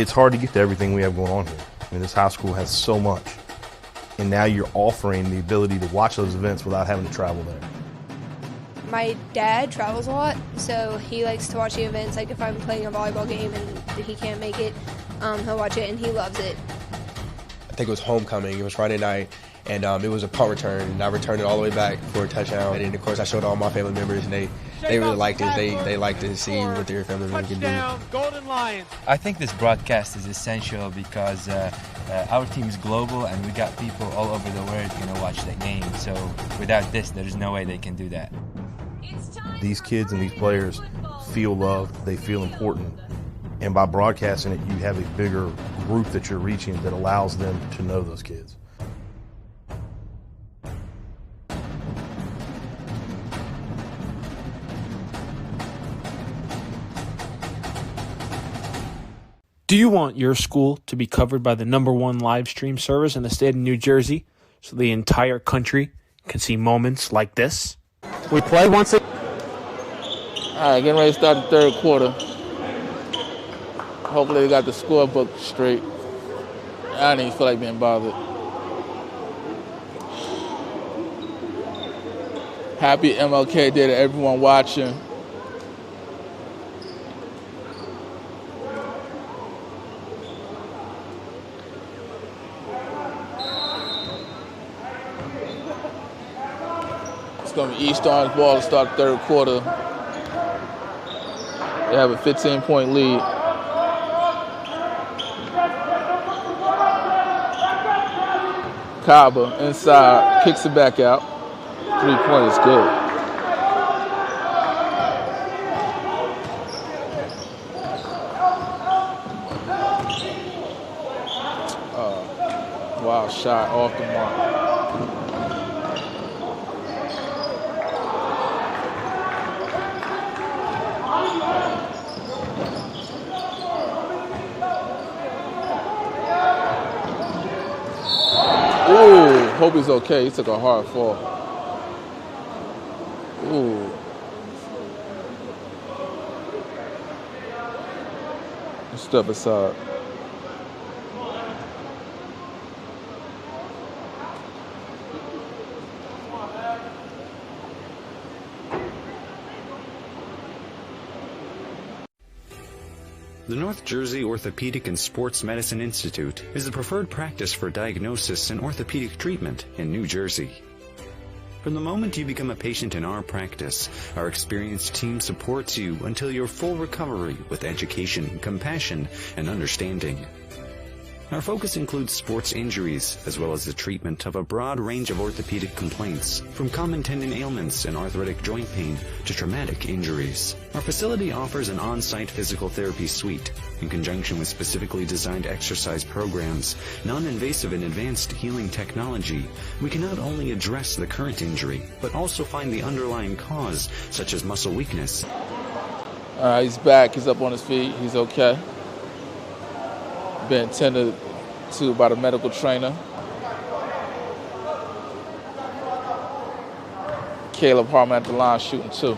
It's hard to get to everything we have going on here. I mean, this high school has so much. And now you're offering the ability to watch those events without having to travel there. My dad travels a lot, so he likes to watch the events. Like if I'm playing a volleyball game and he can't make it, he'll watch it and he loves it. I think it was homecoming. It was Friday night, and it was a punt return. And I returned it all the way back for a touchdown. And then, of course, I showed all my family members, and they really liked it. They liked to see what their family members can do. Golden Lions. I think this broadcast is essential because our team is global, and we got people all over the world going to watch the game. So without this, there's no way they can do that. These kids and these players feel loved, they feel important, and by broadcasting it, you have a bigger group that you're reaching that allows them to know those kids. Do you want your school to be covered by the #1 live stream service in the state of New Jersey so the entire country can see moments like this? We play once again. All right, getting ready to start the third quarter. Hopefully they got the scorebook straight. I don't even feel like being bothered. Happy MLK Day to everyone watching. It's going to be East Orange ball to start the third quarter. They have a 15-point lead. Kaba inside, kicks it back out. 3-point is good. Wow, shot off the mark. Ooh, hope he's okay. He took a hard fall. Ooh. Step aside. The North Jersey Orthopedic and Sports Medicine Institute is the preferred practice for diagnosis and orthopedic treatment in New Jersey. From the moment you become a patient in our practice, our experienced team supports you until your full recovery with education, compassion, and understanding. Our focus includes sports injuries, as well as the treatment of a broad range of orthopedic complaints, from common tendon ailments and arthritic joint pain to traumatic injuries. Our facility offers an on-site physical therapy suite. In conjunction with specifically designed exercise programs, non-invasive and advanced healing technology, we can not only address the current injury, but also find the underlying cause, such as muscle weakness. He's back. He's up on his feet. He's okay. Been tended to by the medical trainer. Caleb Harmon at the line shooting too.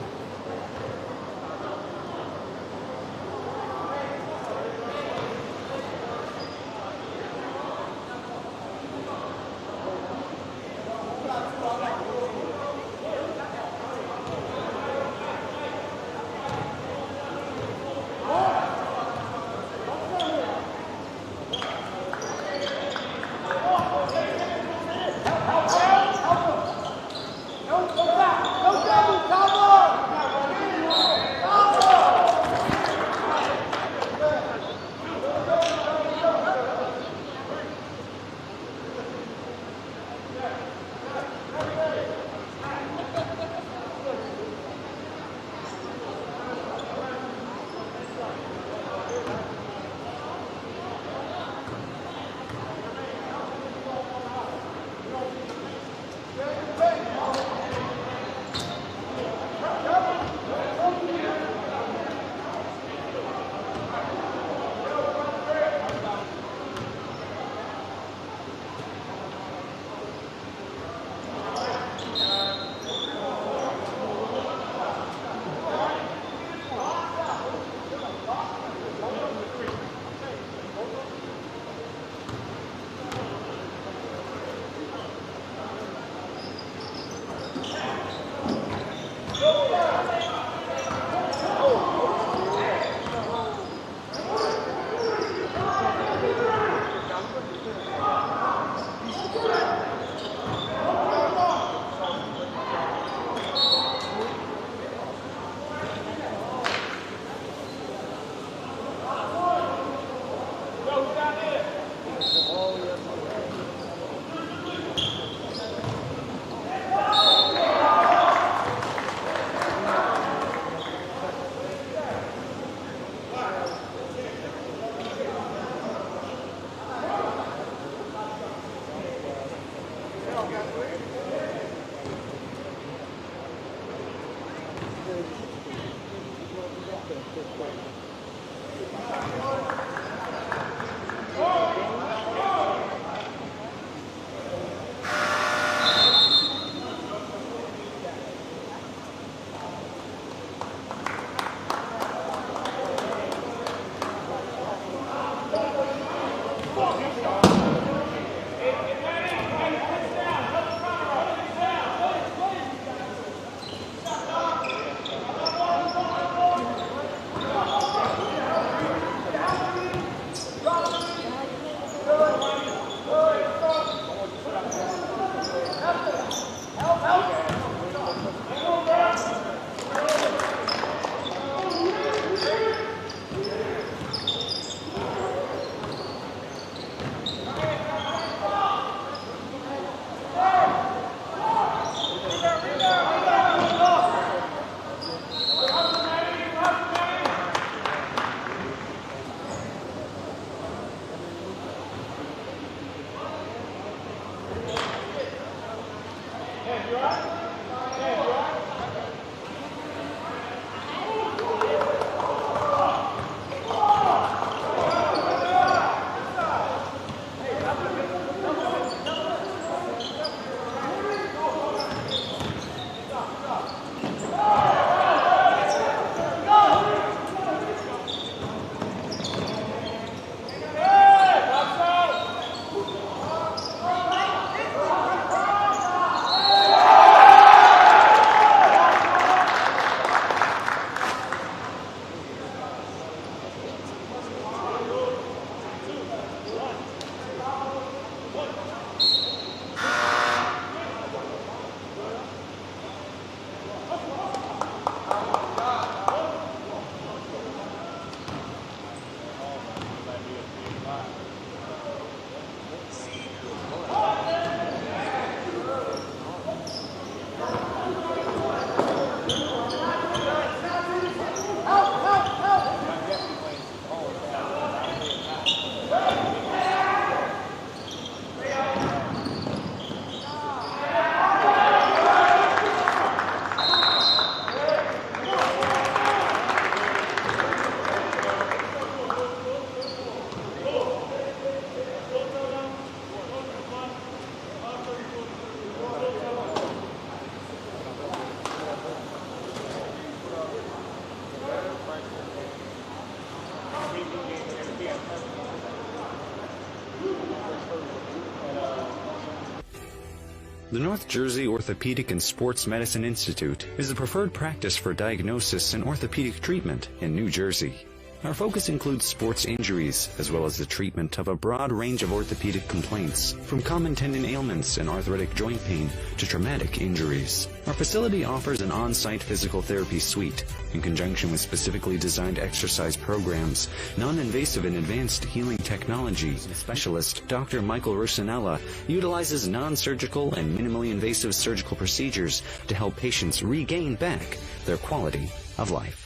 The North Jersey Orthopedic and Sports Medicine Institute is the preferred practice for diagnosis and orthopedic treatment in New Jersey. Our focus includes sports injuries, as well as the treatment of a broad range of orthopedic complaints, from common tendon ailments and arthritic joint pain to traumatic injuries. Our facility offers an on-site physical therapy suite, in conjunction with specifically designed exercise programs, non-invasive and advanced healing technology. Specialist Dr. Michael Rusinella utilizes non-surgical and minimally invasive surgical procedures to help patients regain back their quality of life.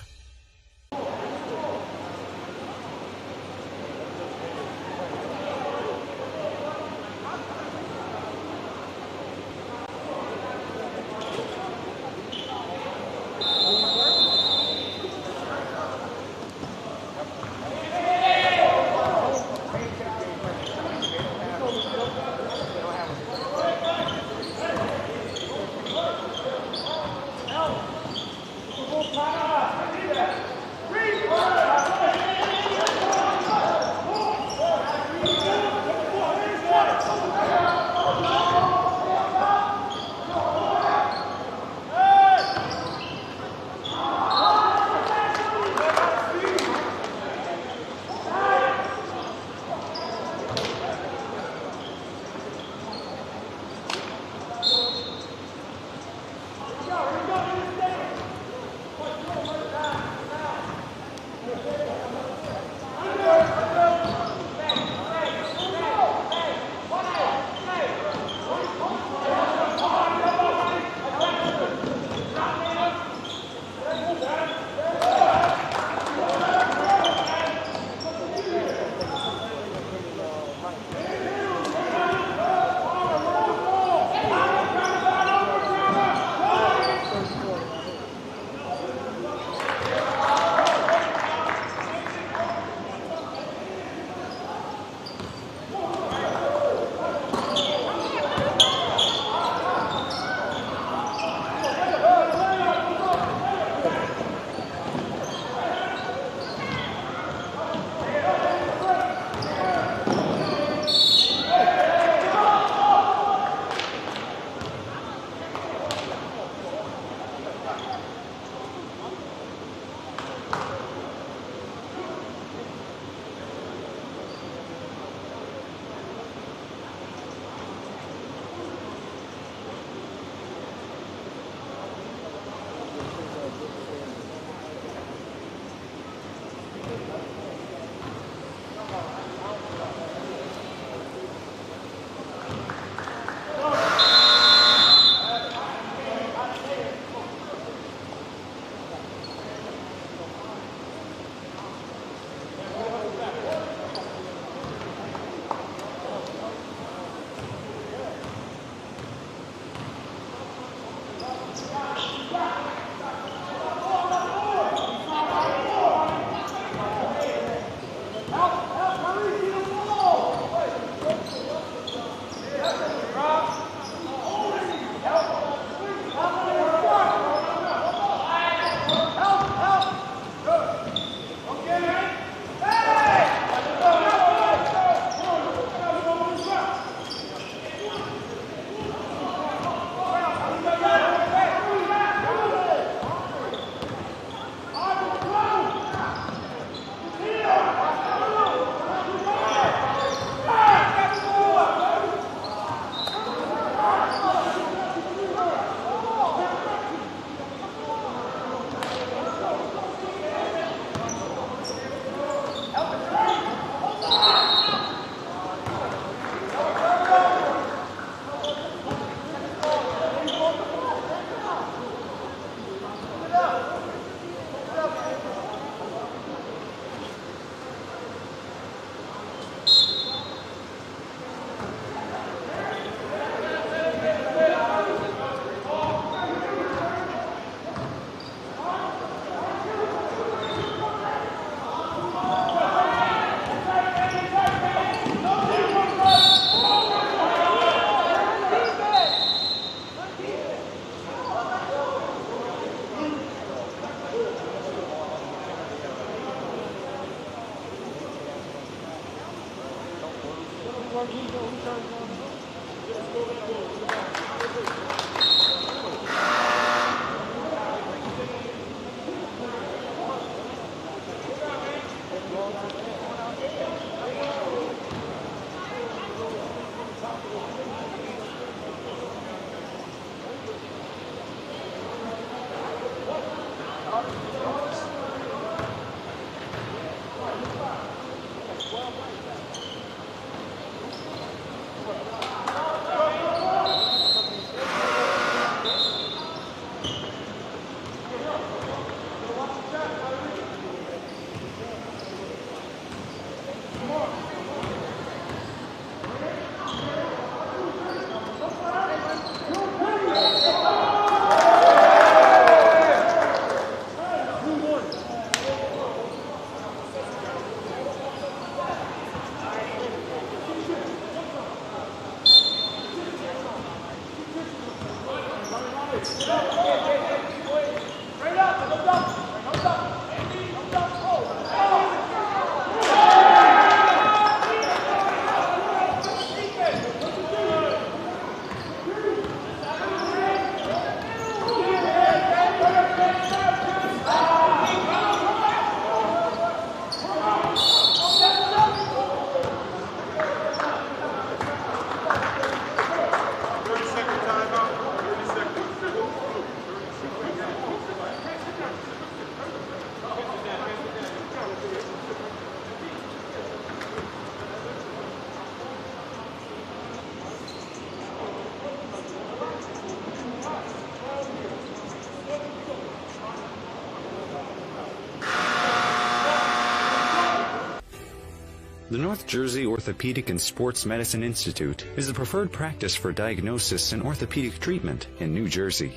The North Jersey Orthopedic and Sports Medicine Institute is the preferred practice for diagnosis and orthopedic treatment in New Jersey.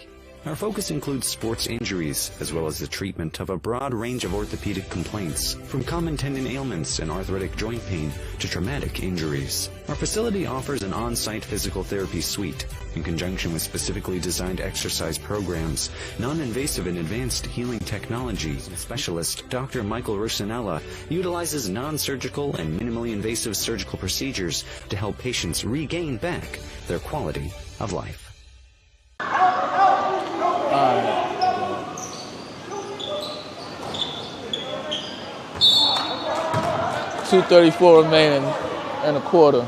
Our focus includes sports injuries, as well as the treatment of a broad range of orthopedic complaints, from common tendon ailments and arthritic joint pain to traumatic injuries. Our facility offers an on-site physical therapy suite, in conjunction with specifically designed exercise programs, non-invasive and advanced healing technology. Specialist Dr. Michael Rusinella utilizes non-surgical and minimally invasive surgical procedures to help patients regain back their quality of life. 2:34 remaining in a quarter.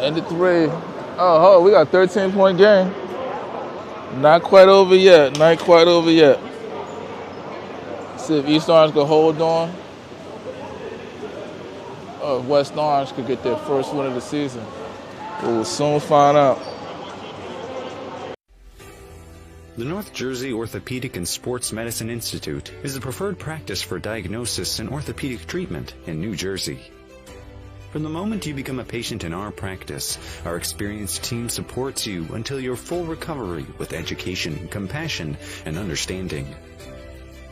Ended 3. Oh, we got a 13-point game. Not quite over yet. Not quite over yet. See if East Orange can hold on. Or if West Orange could get their first win of the season. We'll soon find out. The North Jersey Orthopedic and Sports Medicine Institute is the preferred practice for diagnosis and orthopedic treatment in New Jersey. From the moment you become a patient in our practice, our experienced team supports you until your full recovery with education, compassion, and understanding.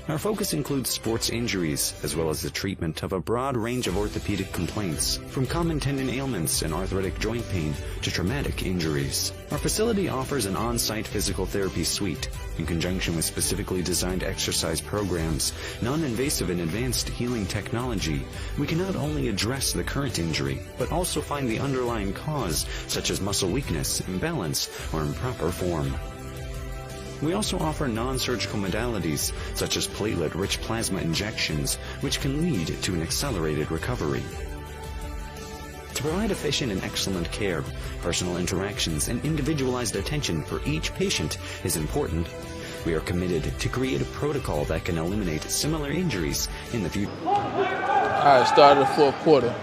Our focus includes sports injuries, as well as the treatment of a broad range of orthopedic complaints, from common tendon ailments and arthritic joint pain to traumatic injuries. Our facility offers an on-site physical therapy suite, in conjunction with specifically designed exercise programs, non-invasive and advanced healing technology. We can not only address the current injury, but also find the underlying cause, such as muscle weakness, imbalance, or improper form. We also offer non-surgical modalities, such as platelet-rich plasma injections, which can lead to an accelerated recovery. To provide efficient and excellent care, personal interactions and individualized attention for each patient is important. We are committed to create a protocol that can eliminate similar injuries in the future. All right, start of the fourth quarter.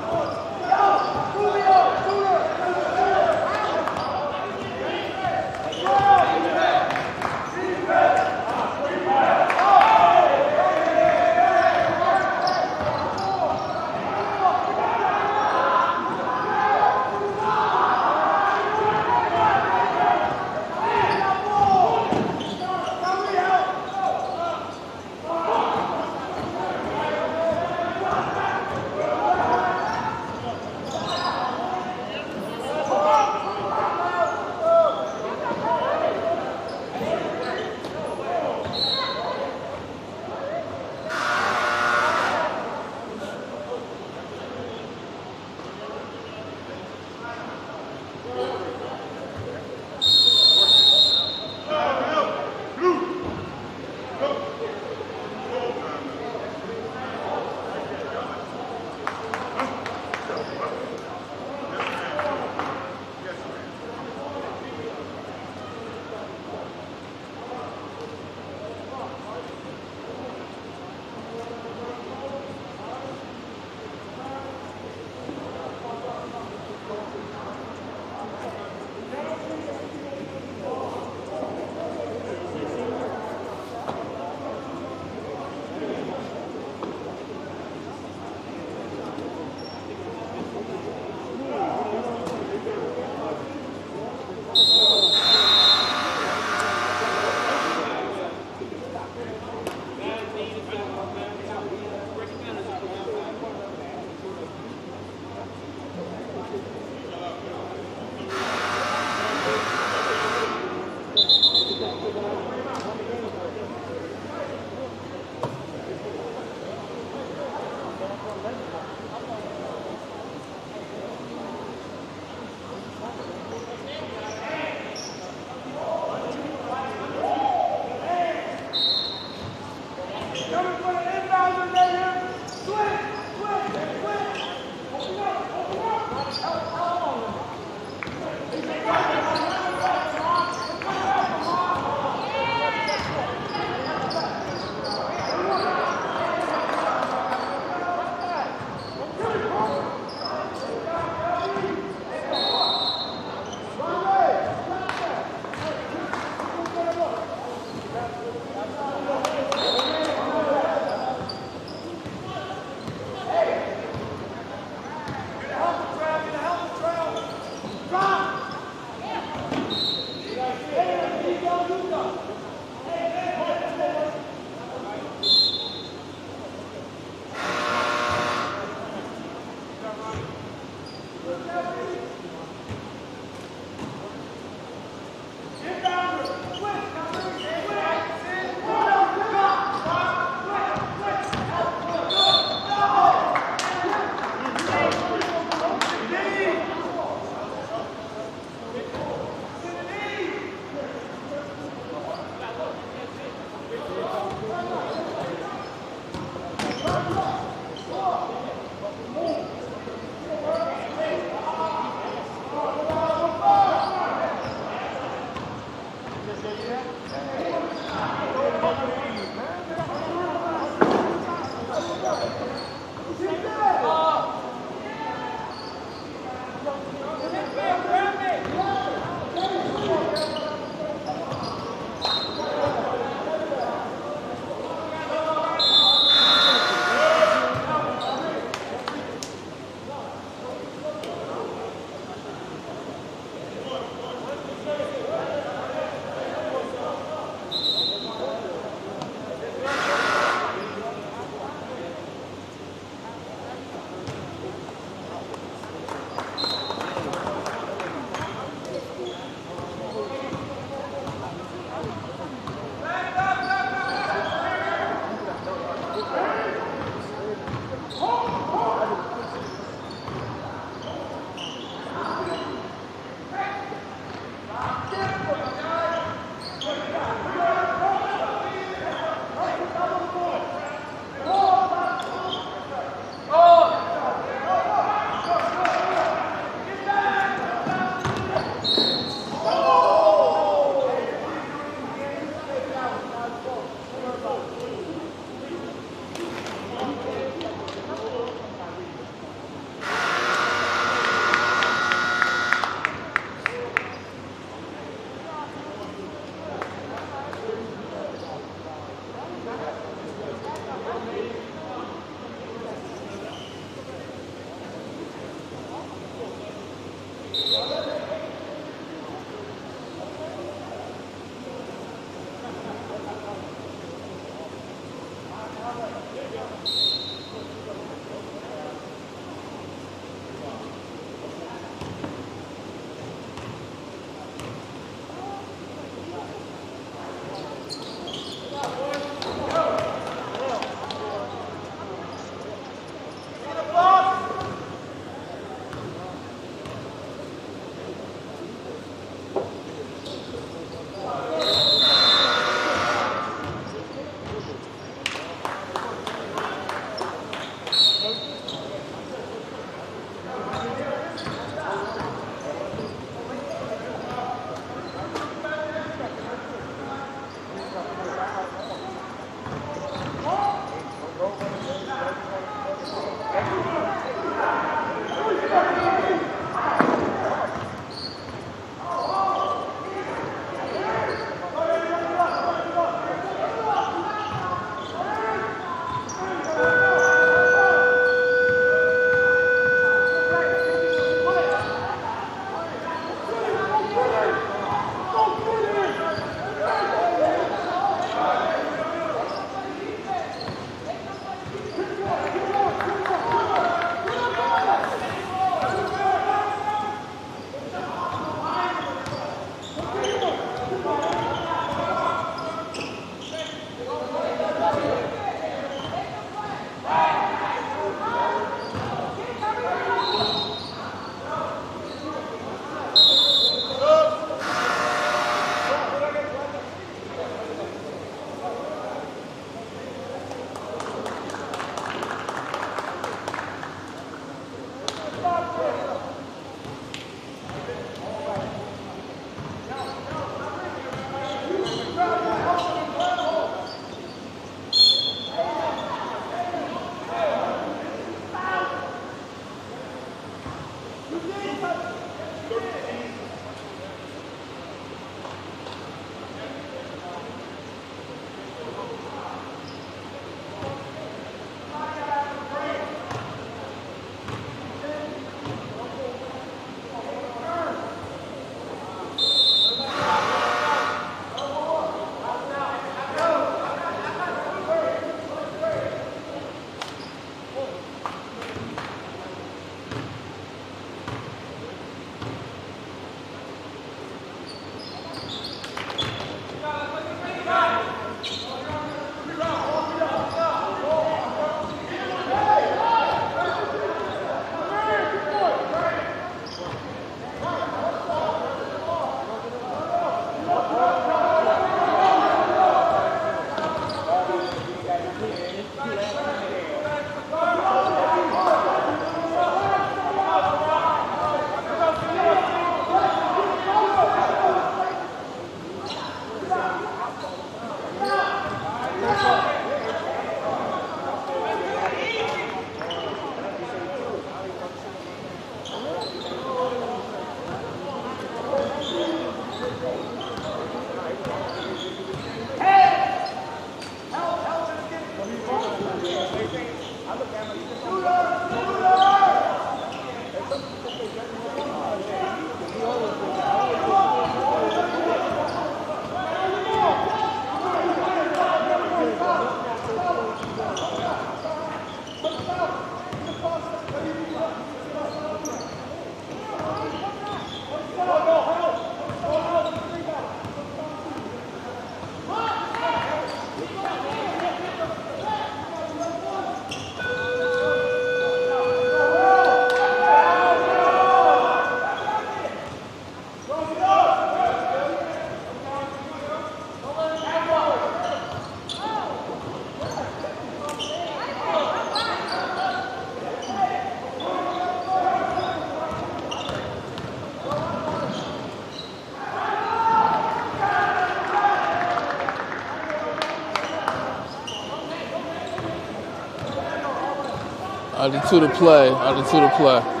Under two to play. Under two to play.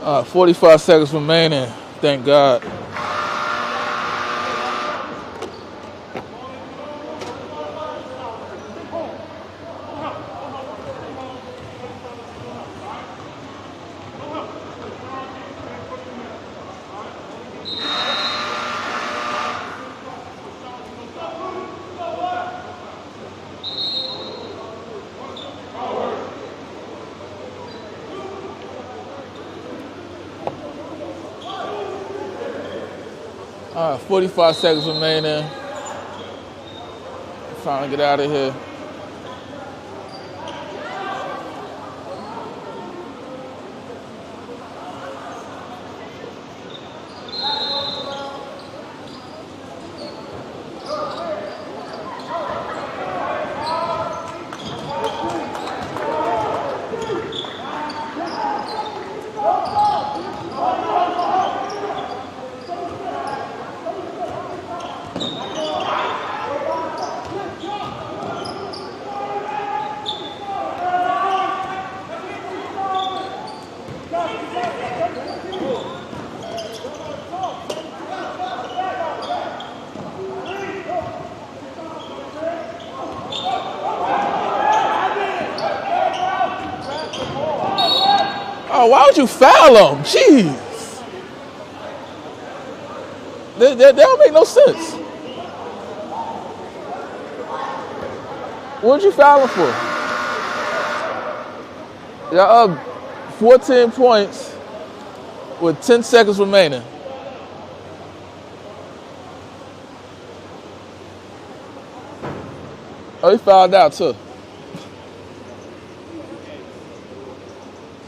All right, 45 seconds remaining. Thank God. All right, 45 seconds remaining. Trying to get out of here. Oh, why would you foul him? Jeez. That don't make no sense. What'd you foul him for? Y'all up 14 points with 10 seconds remaining. Oh, he fouled out too.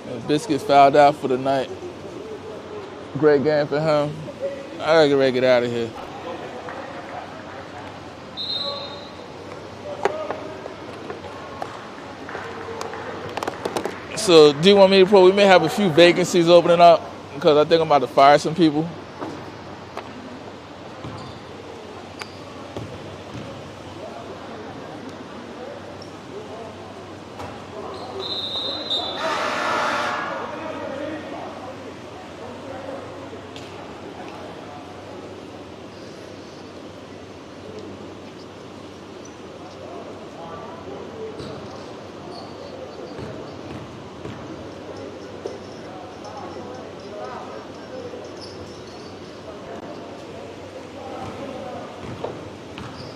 And Biscuit fouled out for the night. Great game for him. I gotta get ready to get out of here. So, do you want me to we may have a few vacancies opening up because I think I'm about to fire some people.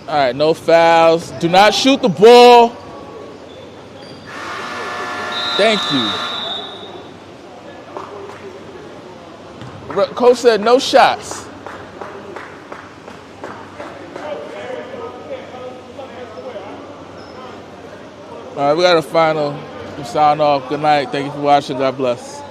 All right, no fouls. Do not shoot the ball. Thank you. Coach said no shots. All right, we got a final. We sign off. Good night. Thank you for watching. God bless.